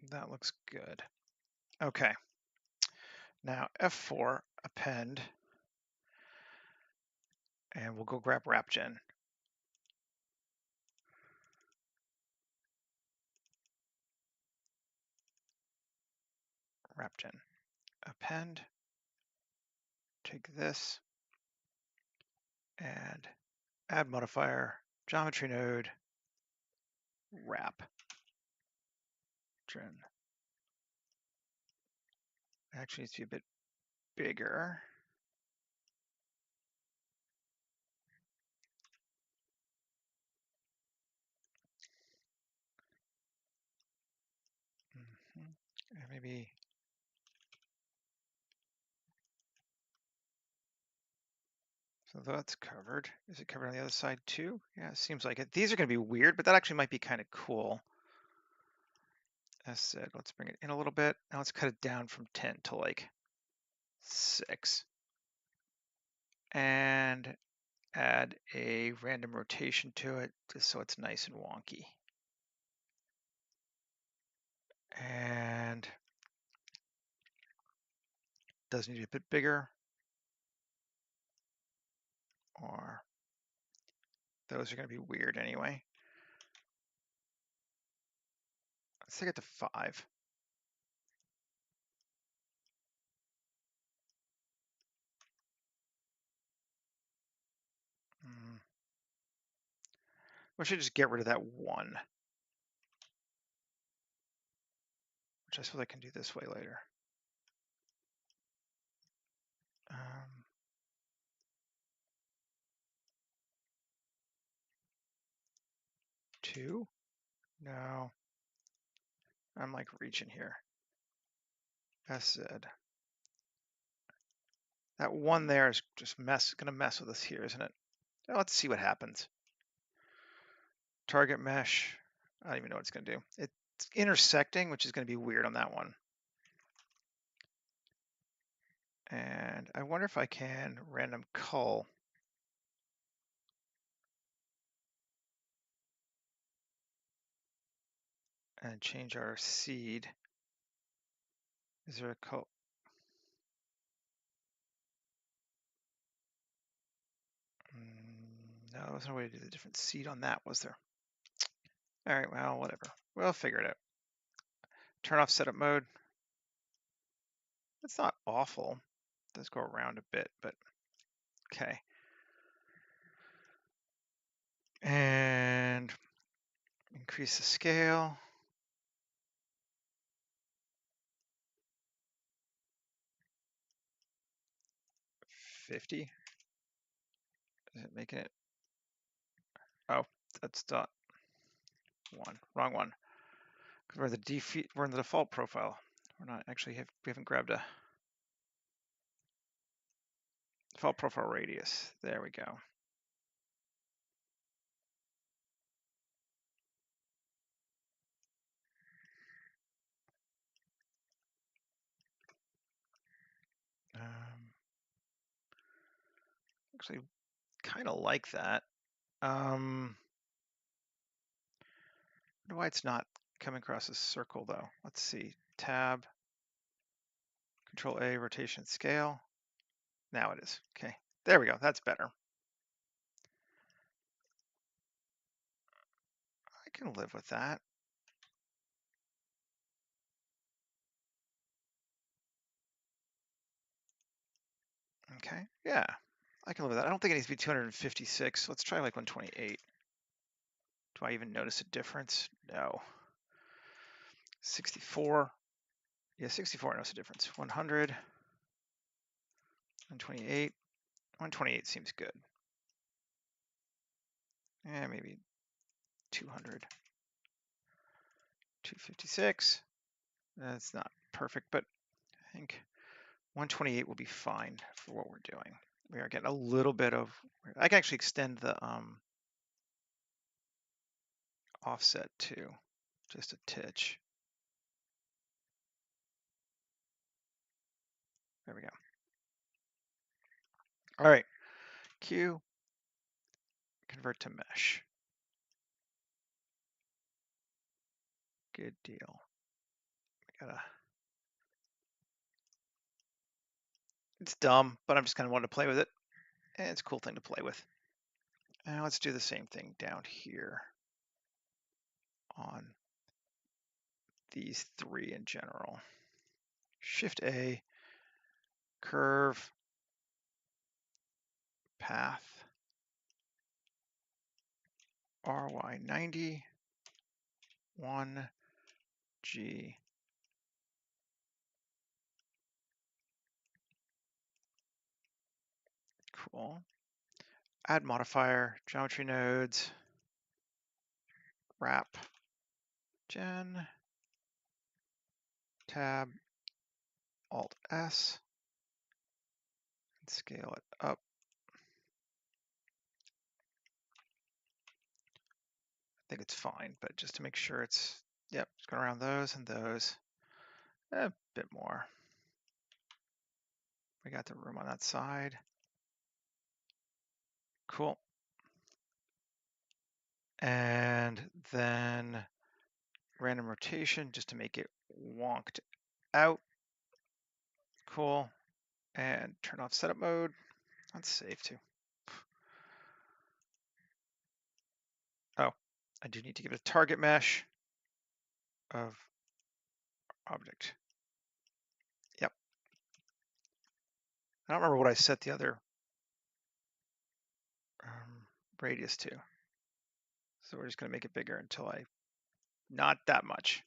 That looks good. Okay. Now F4, append, and we'll go grab WrapGen. WrapGen, append, take this, and add modifier, geometry node, wrap, gen. Actually needs to be a bit bigger. And maybe so that's covered. Is it covered on the other side too? Yeah, it seems like it. These are going to be weird, but that actually might be kind of cool. As said, let's bring it in a little bit. Now let's cut it down from 10 to like 6. And add a random rotation to it just so it's nice and wonky. And does need to be a bit bigger, or those are going to be weird anyway. Let's take it to 5. We should just get rid of that 1, which I suppose I can do this way later. 2? No. I'm like reaching here. SZ. That 1 there is just gonna mess with us here, isn't it? Now let's see what happens. Target mesh. I don't even know what it's gonna do. It's intersecting, which is gonna be weird on that one. And I wonder if I can random cull. And change our seed. Is there a cull? No, there was no way to do the different seed on that, was there? All right, well, whatever. We'll figure it out. Turn off setup mode. It's not awful. It does go around a bit, but okay. And increase the scale. 50. Is it making it? Oh, that's dot 1. Wrong one. We're we're in the default profile. We're not actually we haven't grabbed a default profile radius. There we go. Actually, kind of like that. I wonder why it's not coming across a circle though. Let's see. Tab, Control A, rotation scale. Now it is. Okay, there we go. That's better. I can live with that. Okay, yeah, I can live with that. I don't think it needs to be 256. Let's try like 128. Do I even notice a difference? No. 64. Yeah, 64, I notice a difference. 100. 128. 128 seems good. maybe 200, 256. That's not perfect, but I think 128 will be fine for what we're doing. We are getting a little bit of, I can actually extend the offset too, just a titch. There we go. All right, Q, convert to mesh. Good deal. It's dumb, but I'm just kind of wanting to play with it. And it's a cool thing to play with. Now let's do the same thing down here on these three in general. Shift A, curve, path, RY90, 1G. Cool. Add modifier, geometry nodes, wrap, gen, tab, alt S, and scale it up. I think it's fine, but just to make sure it's, yep, it's going around those and those. A bit more. We got the room on that side. Cool. And then random rotation just to make it wonked out. Cool. And turn off setup mode. Let's save too. Oh, I do need to give it a target mesh of object. Yep. I don't remember what I set the other radius to. So we're just going to make it bigger until not that much.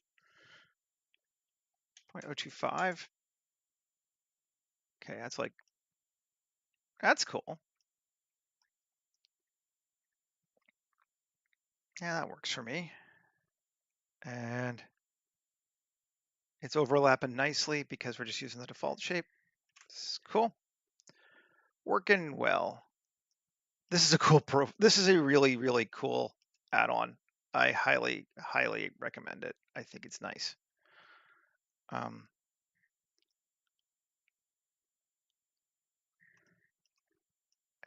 0.025. Okay, that's cool. Yeah, that works for me. And it's overlapping nicely because we're just using the default shape. It's cool. Working well. This is a cool this is a really, really cool add-on. I highly, highly recommend it. I think it's nice.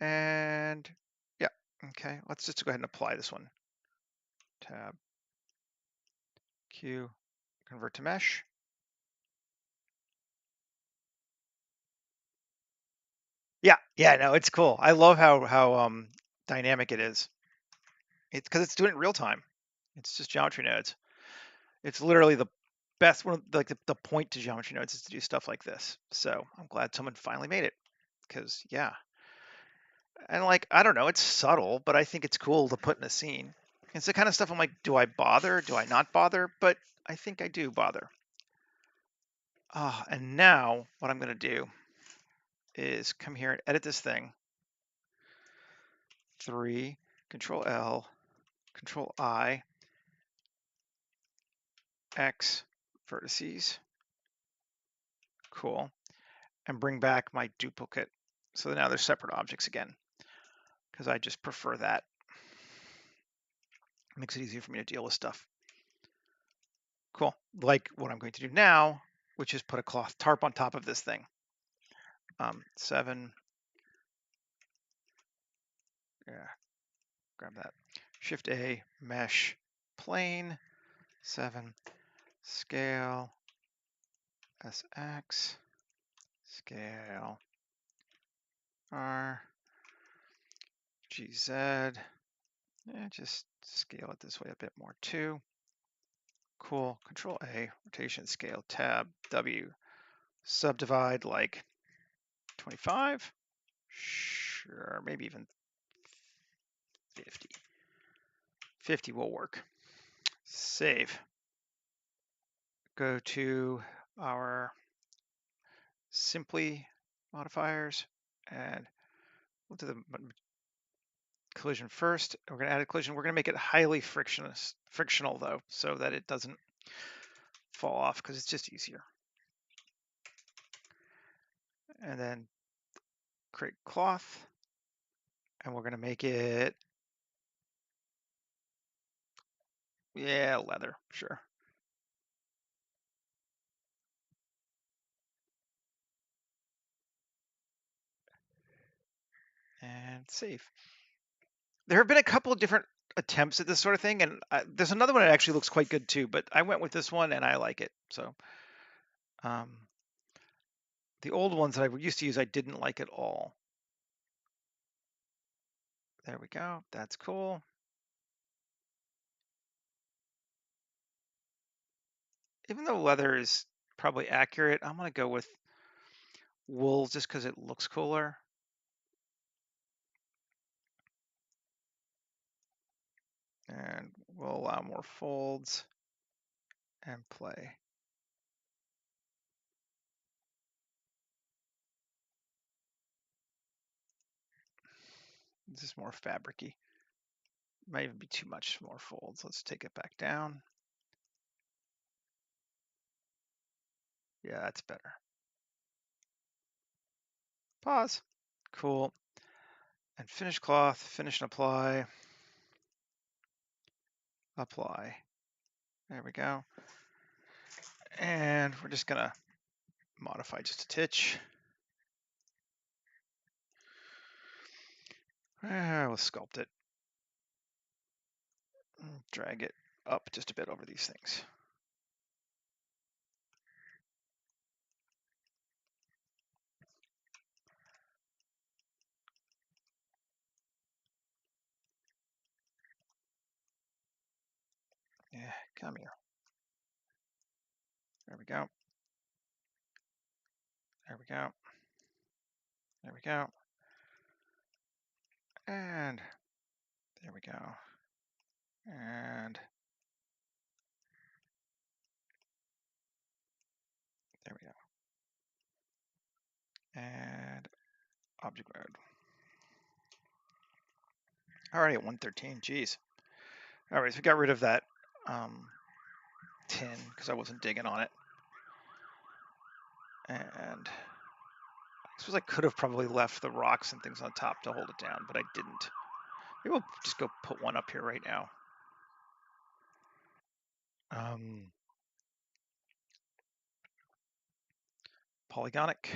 And yeah, okay, let's just go ahead and apply this one. Tab, Q, convert to mesh. Yeah, no, it's cool. I love how dynamic it is. It's because it's doing it in real time. It's just geometry nodes. It's literally the best one, like the point to geometry nodes is to do stuff like this. So I'm glad someone finally made it, because yeah. And like, I don't know, it's subtle, but I think it's cool to put in a scene. It's the kind of stuff I'm like, do I bother? Do I not bother? But I think I do bother. And now what I'm going to do is come here and edit this thing. 3, Control L, Control I, X, vertices. Cool. And bring back my duplicate. So now they're separate objects again, because I just prefer that. It makes it easier for me to deal with stuff. Cool. Like what I'm going to do now, which is put a cloth tarp on top of this thing. 7. Yeah, grab that. Shift A, mesh, plane, 7, scale, SX, scale, R, GZ. Yeah, just scale it this way a bit more too. Cool. Control A, rotation, scale, tab, W, subdivide like 25. Sure, maybe even 50. 50 will work. Save. Go to our simply modifiers and we'll do the collision first. We're going to add a collision. We're going to make it highly frictional though, so that it doesn't fall off because it's just easier. And then create cloth, and we're going to make it, yeah, leather, sure. And save. There have been a couple of different attempts at this sort of thing, and there's another one that actually looks quite good too, but I went with this one and I like it. So the old ones that I used to use, I didn't like at all. There we go. That's cool. Even though leather is probably accurate, I'm going to go with wool just because it looks cooler. And we'll allow more folds and play. This is more fabricy. Might even be too much more folds. Let's take it back down. Yeah, that's better. Pause. Cool. And finish cloth, finish and apply. Apply. There we go. And we're just gonna modify just a titch. We'll sculpt it. Drag it up just a bit over these things. Yeah, come here. There we go. There we go. There we go. And there we go. And there we go. And object mode. Already at 113, geez. All right, so we got rid of that tin because I wasn't digging on it. And I suppose I could have probably left the rocks and things on top to hold it down, but I didn't. Maybe we'll just go put one up here right now. Polygonic.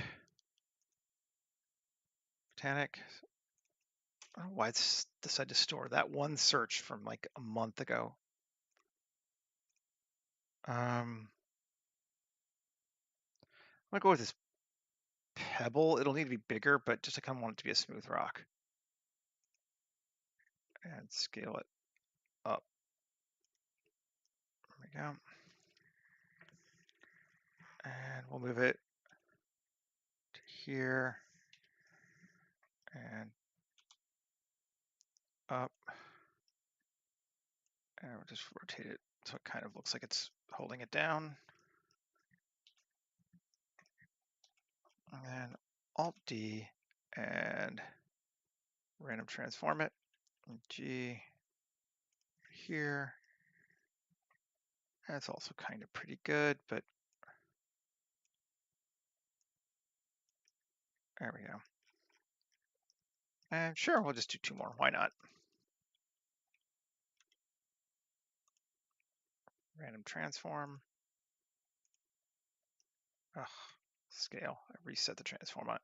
Botanic. I don't know why it's decided to store that one search from like a month ago. I'm gonna go with this pebble. It'll need to be bigger, but just I kind of want it to be a smooth rock. And scale it up. There we go. And we'll move it to here and up. And we'll just rotate it so it kind of looks like it's holding it down. And then Alt D and random transform it. And G here. That's also kind of pretty good, but there we go. And sure, we'll just do two more. Why not? Random transform. Ugh, scale. I reset the transform on it.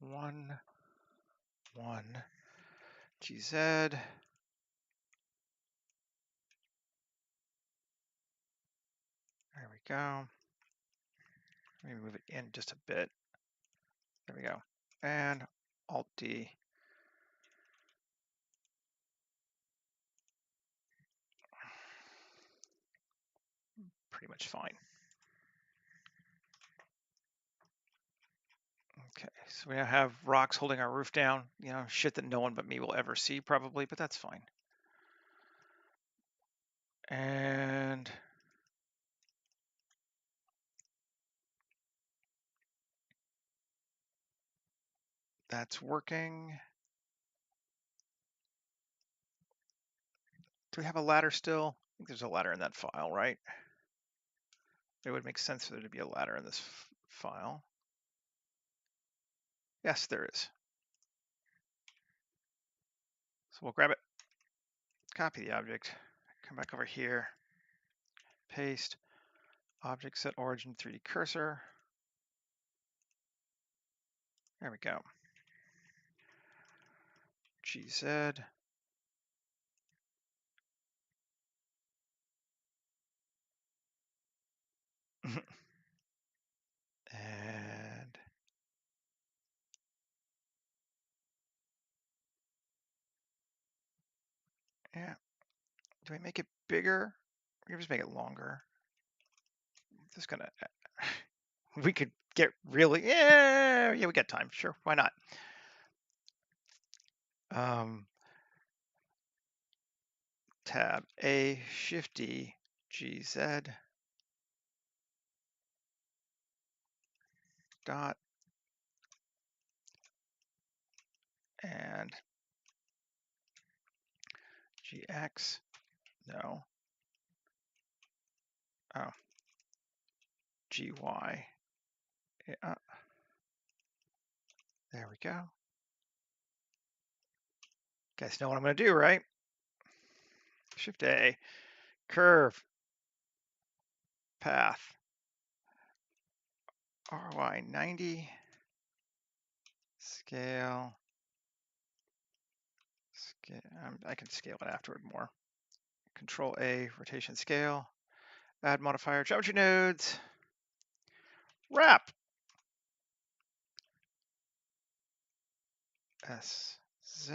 1, 1, GZ. There we go. Maybe move it in just a bit. There we go. And Alt D. Pretty much fine. Okay, so we have rocks holding our roof down. You know, shit that no one but me will ever see probably, but that's fine. And That's working. Do we have a ladder still? I think there's a ladder in that file, right? It would make sense for there to be a ladder in this file. Yes, there is. So we'll grab it, copy the object, come back over here, paste, object set origin 3D cursor. There we go. GZ. And yeah, do I make it bigger? We can just make it longer. Just gonna, we could get really, yeah, we got time, sure, why not? Tab A, Shift D, GZ, dot, and GX, no, oh, GY, yeah. There we go. You guys know what I'm going to do, right? Shift A, curve, path, RY 90, scale, I can scale it afterward more. Control A, rotation scale, add modifier, geometry nodes, wrap, SZ,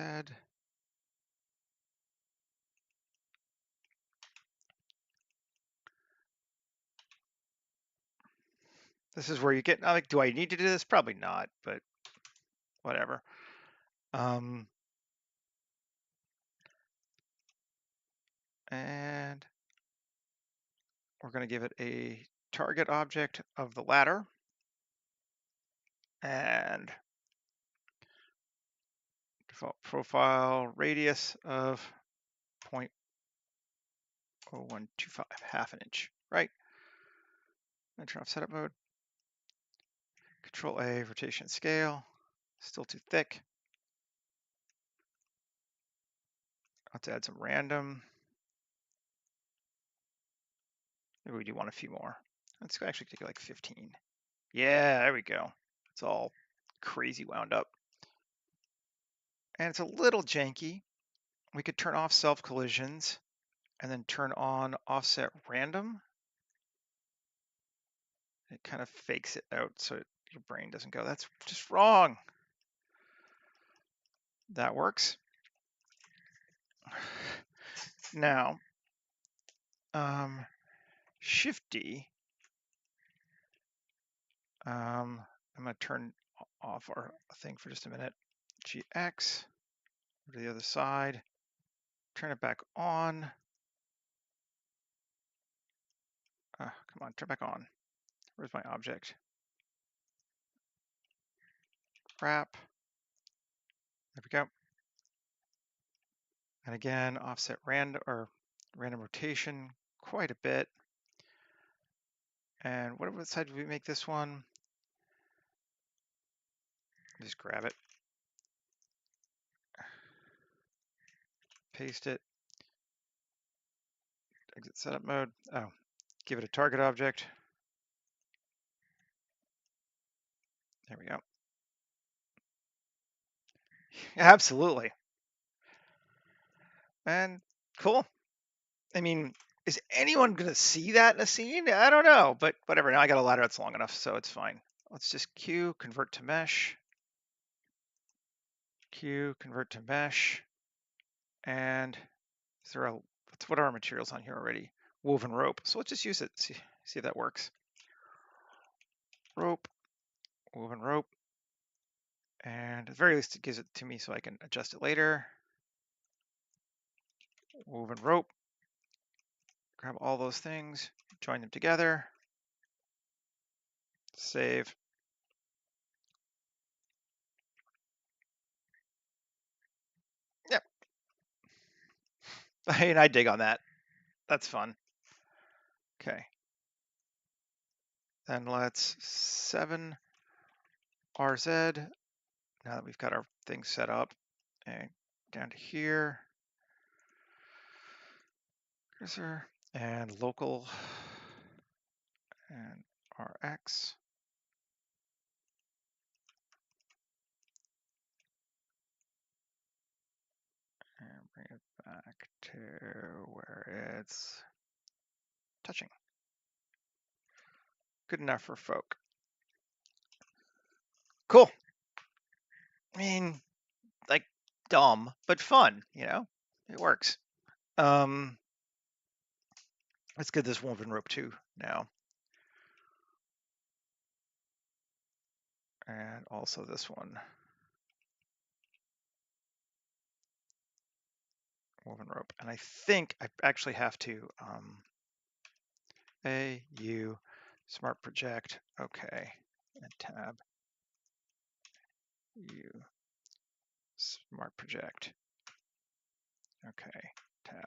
this is where you get, like, do I need to do this? Probably not, but whatever. And we're going to give it a target object of the ladder and default profile radius of 0.0125, half an inch, right? And turn off setup mode. Control A, rotation scale, still too thick. Let's add some random. Maybe we do want a few more. Let's actually take like 15. Yeah, there we go. It's all crazy wound up. And it's a little janky. We could turn off self collisions and then turn on offset random. It kind of fakes it out so your brain doesn't go, that's just wrong. That works. Now, Shift D, I'm going to turn off our thing for just a minute. GX, go to the other side, turn it back on. Come on, turn back on. Where's my object? Wrap. There we go. And again, offset random rotation quite a bit. And what side did we make this one? Just grab it, paste it, exit setup mode. Oh, give it a target object. There we go. Absolutely. And cool. I mean, is anyone going to see that in a scene? I don't know, but whatever. Now I got a ladder that's long enough, so it's fine. Let's just Q, convert to mesh. Q, convert to mesh. And is there what are our materials on here already? Woven rope. So let's just use it, see if that works. Rope, woven rope. And at the very least, it gives it to me so I can adjust it later. Woven rope. Grab all those things, join them together. Save. I mean, I dig on that. That's fun. Okay. Then let's 7 RZ. Now that we've got our thing set up, and down to here, cursor, and local, and RX. And bring it back to where it's touching. Good enough for folk. Cool. I mean, like dumb, but fun, you know? It works. Let's get this woven rope too now. And also this one. Woven rope. And I think I actually have to U smart project. Okay. And tab U smart project. Okay. Tab.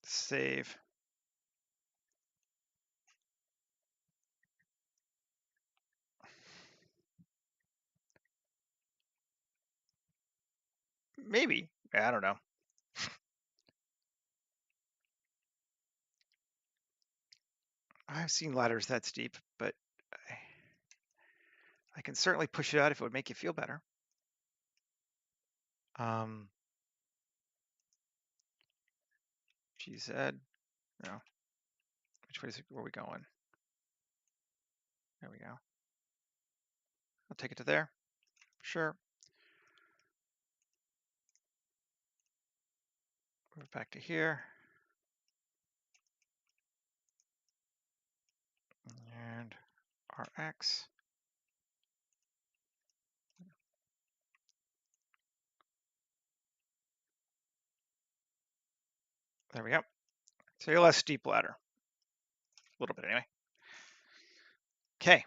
Save. Maybe. I don't know. I've seen ladders that steep, but I can certainly push it out if it would make you feel better. GZ. No. Which way is it? Where are we going? There we go. I'll take it to there. Sure. Move back to here. And RX. There we go. So you're less steep ladder. A little bit anyway. Okay.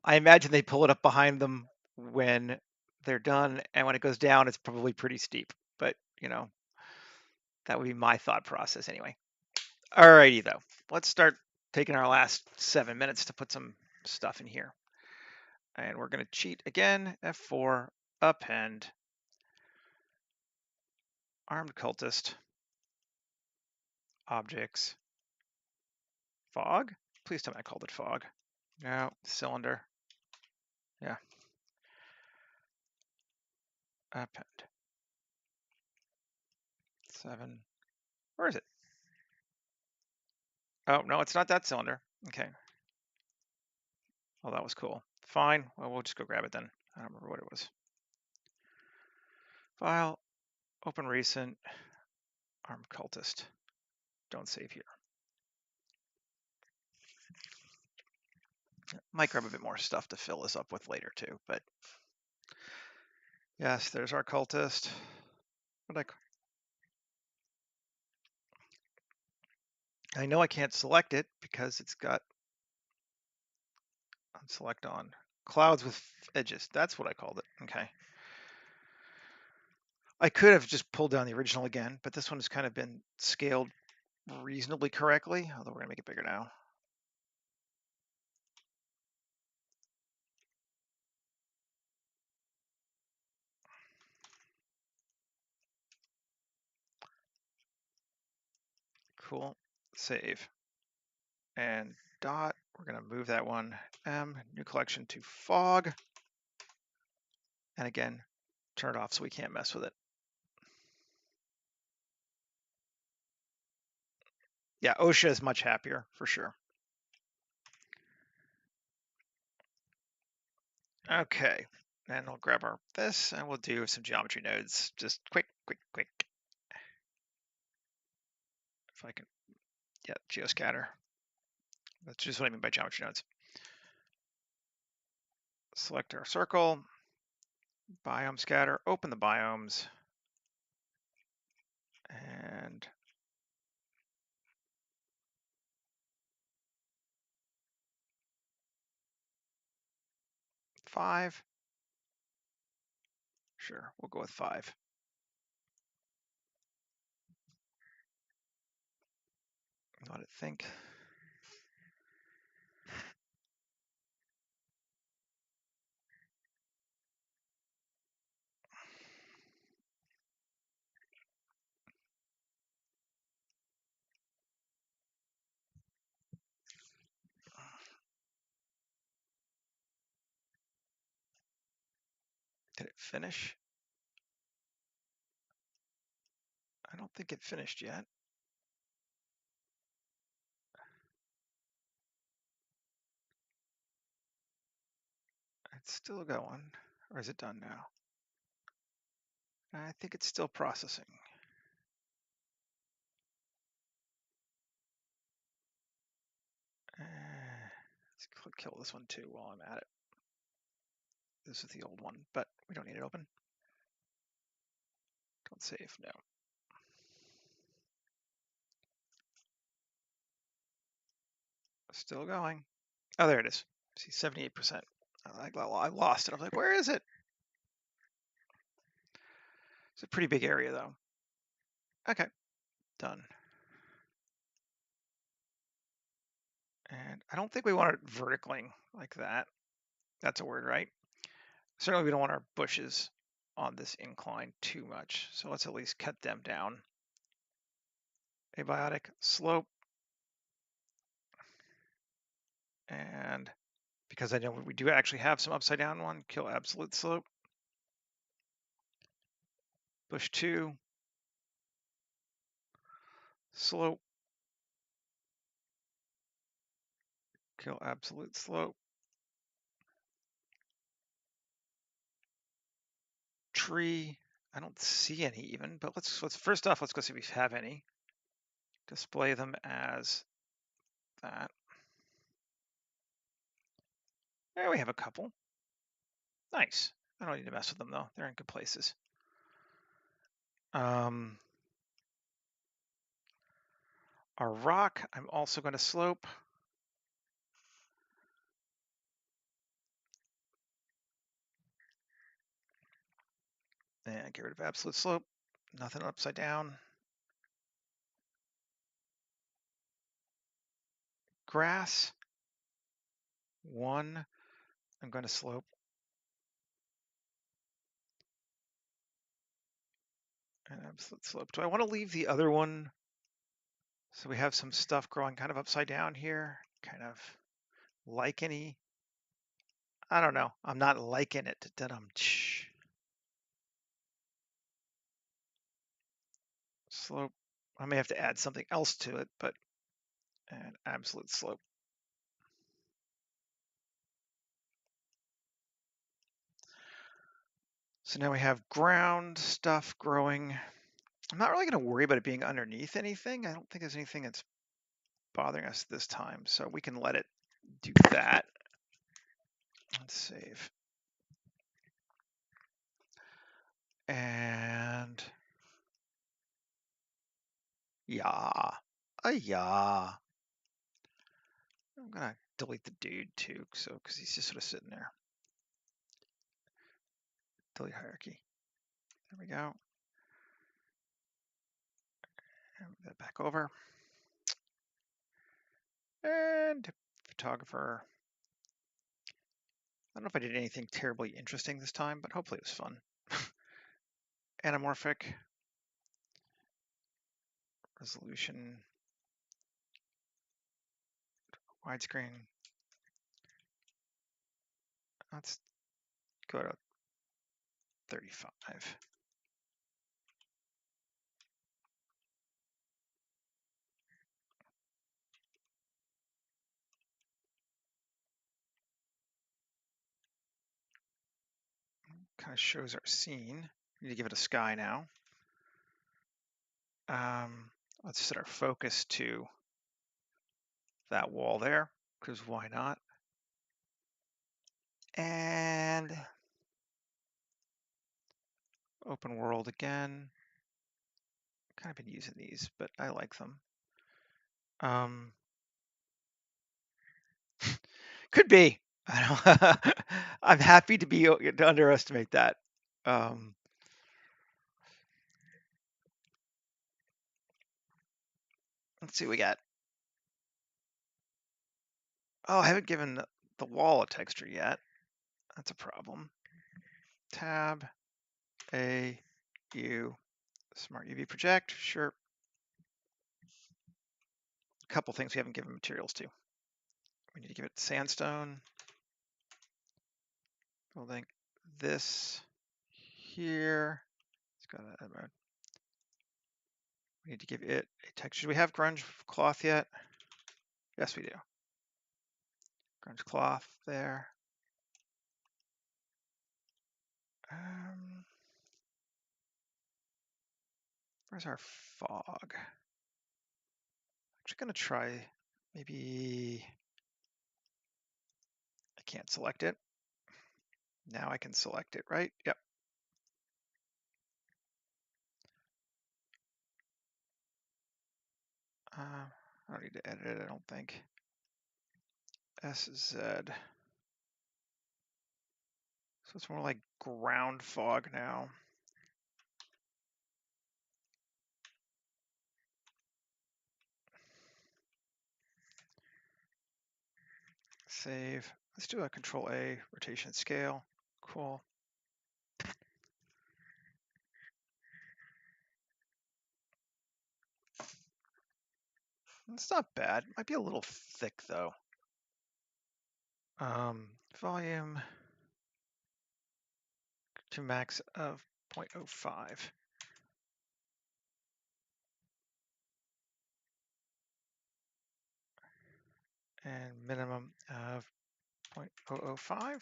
I imagine they pull it up behind them when they're done, and when it goes down, it's probably pretty steep. But, you know, that would be my thought process anyway. Alrighty, though. Let's start taking our last 7 minutes to put some stuff in here. And we're going to cheat again, F4, append, armed cultist, objects, fog. Please tell me I called it fog. No, cylinder. Yeah. Append. 7. Where is it? Oh, no, it's not that cylinder. Okay. Well, that was cool. Fine. Well, we'll just go grab it then. I don't remember what it was. File, open recent, armed cultist. Don't save here. Might grab a bit more stuff to fill this up with later too, but yes, there's our cultist. I know I can't select it because it's got unselect on clouds with edges. That's what I called it. Okay. I could have just pulled down the original again, but this one has kind of been scaled reasonably correctly, although we're gonna make it bigger now. Cool. Save. And dot, we're going to move that one, new collection to fog. And again, turn it off so we can't mess with it. Yeah, OSHA is much happier for sure. Okay, and we'll grab our this and we'll do some geometry nodes. Just quick. If I can, yeah, geoscatter. That's just what I mean by geometry nodes. Select our circle, biome scatter, open the biomes, and five. Sure, we'll go with 5. Let it think. Did it finish? I don't think it finished yet. It's still going. Or is it done now? I think it's still processing. Let's kill this one too while I'm at it. This is the old one, but we don't need it open. Don't save, no. Still going. Oh, there it is. See, 78%. I lost it. I was like, where is it? It's a pretty big area, though. Okay, done. And I don't think we want it vertically like that. That's a word, right? Certainly we don't want our bushes on this incline too much. So let's at least cut them down. Abiotic, slope. And because I know we do actually have some upside down one, kill absolute slope. Bush 2. Slope. Kill absolute slope. Tree. I don't see any even, but let's first off, let's go see if we have any. Display them as that. There we have a couple. Nice. I don't need to mess with them though. They're in good places. Our rock, I'm also going to slope. And get rid of absolute slope. Nothing upside down. Grass. 1. I'm going to slope. And absolute slope. Do I want to leave the other one? So we have some stuff growing kind of upside down here. Kind of licheny. I don't know. I'm not liking it. Slope. I may have to add something else to it, but an absolute slope. So now we have ground stuff growing. I'm not really going to worry about it being underneath anything. I don't think there's anything that's bothering us this time, so we can let it do that. Let's save. And yeah, yeah. I'm gonna delete the dude too, so because he's just sort of sitting there. Delete hierarchy. There we go. And move that back over. And photographer. I don't know if I did anything terribly interesting this time, but hopefully it was fun. Anamorphic. Resolution. Widescreen. Let's go to 35. Kind of shows our scene. We need to give it a sky now. Let's set our focus to that wall there, because why not? And open world again. Kind of been using these, but I like them. Could be. I don't I'm happy to underestimate that. Let's see what we got. Oh, I haven't given the wall a texture yet. That's a problem. Tab, A, U, Smart UV Project, sure. A couple things we haven't given materials to. We need to give it sandstone. We'll link this here. It's got a, we need to give it a texture. Do we have grunge cloth yet? Yes, we do. Grunge cloth there. Where's our fog? I'm just gonna try, maybe, I can't select it. Now I can select it, right? Yep. I don't need to edit it, I don't think. SZ. So it's more like ground fog now. Save. Let's do a Control A, rotation scale. Cool. It's not bad. Might be a little thick though. Volume to max of 0.05. And minimum of 0.005.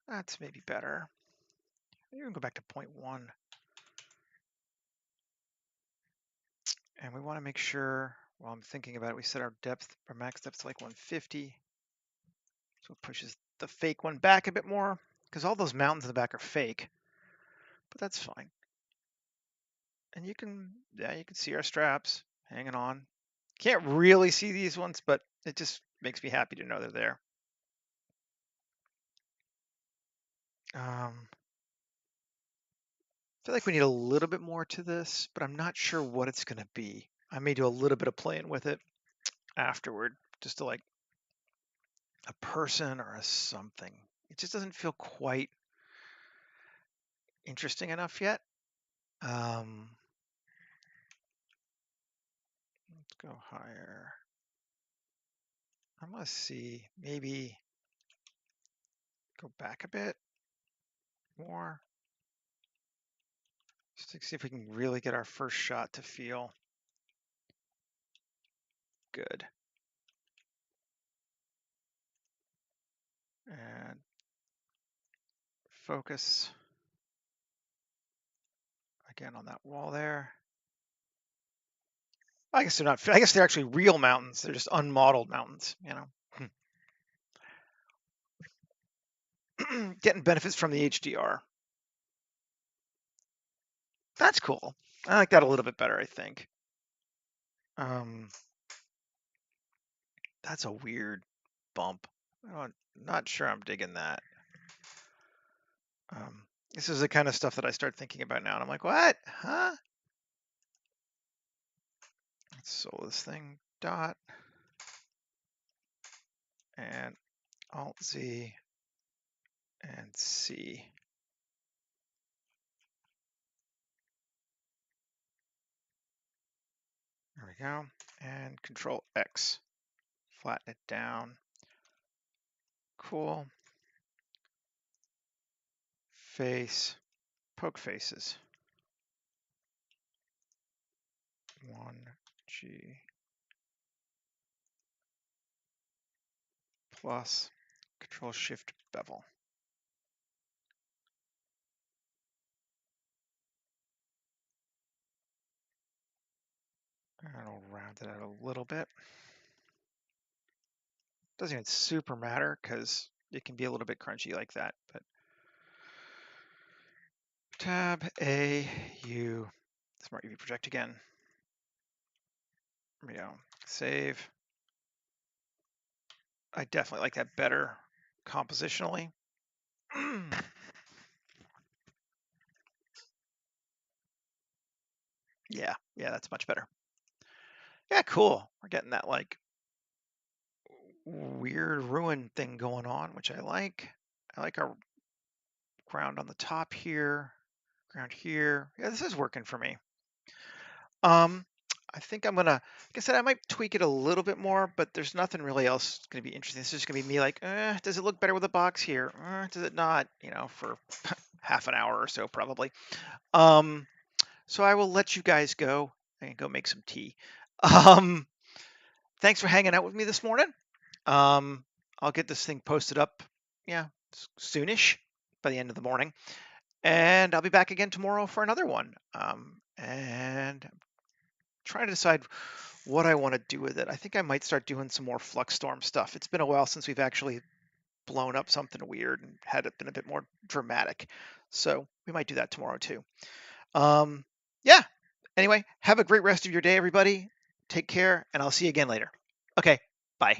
That's maybe better. You can go back to 0.1. And we want to make sure, while I'm thinking about it, we set our depth, our max depth to like 150. So it pushes the fake one back a bit more, because all those mountains in the back are fake, but that's fine. And you can, yeah, you can see our straps hanging on. Can't really see these ones, but it just makes me happy to know they're there. I feel like we need a little bit more to this, but I'm not sure what it's going to be. I may do a little bit of playing with it afterward, just to like a person or a something. It just doesn't feel quite interesting enough yet. Let's go higher. I want to see, maybe go back a bit more, just to see if we can really get our first shot to feel good. And focus again on that wall there. I guess they're not, I guess they're actually real mountains. They're just unmodeled mountains, you know. Getting benefits from the HDR. That's cool. I like that a little bit better, I think. That's a weird bump. I'm not sure I'm digging that. This is the kind of stuff that I start thinking about now, and I'm like, what? Huh? Let's solo this thing, dot, and Alt Z and C. There we go. And Control X. Flatten it down. Cool. Face. Poke faces. 1G plus Control Shift bevel. And I'll round it out a little bit. Doesn't even super matter because it can be a little bit crunchy like that. But Tab A U Smart UV Project again. There we go. Save. I definitely like that better compositionally. Yeah, that's much better. Yeah, cool. We're getting that like weird ruin thing going on, which I like. I like our ground on the top here, ground here. Yeah, this is working for me. Um, I think I'm gonna, like I said, I might tweak it a little bit more, but there's nothing really else gonna be interesting. This is gonna be me like, does it look better with a box here? Does it not? For half an hour or so probably. Um, so I will let you guys go and go make some tea. Um, thanks for hanging out with me this morning. Um, I'll get this thing posted up, yeah, soonish by the end of the morning, and I'll be back again tomorrow for another one. And trying to decide what I want to do with it. I think I might start doing some more Fluxstorm stuff. It's been a while since we've actually blown up something weird and had it been a bit more dramatic. So we might do that tomorrow too. Um, yeah. Anyway, have a great rest of your day, everybody. Take care, and I'll see you again later. Okay, bye.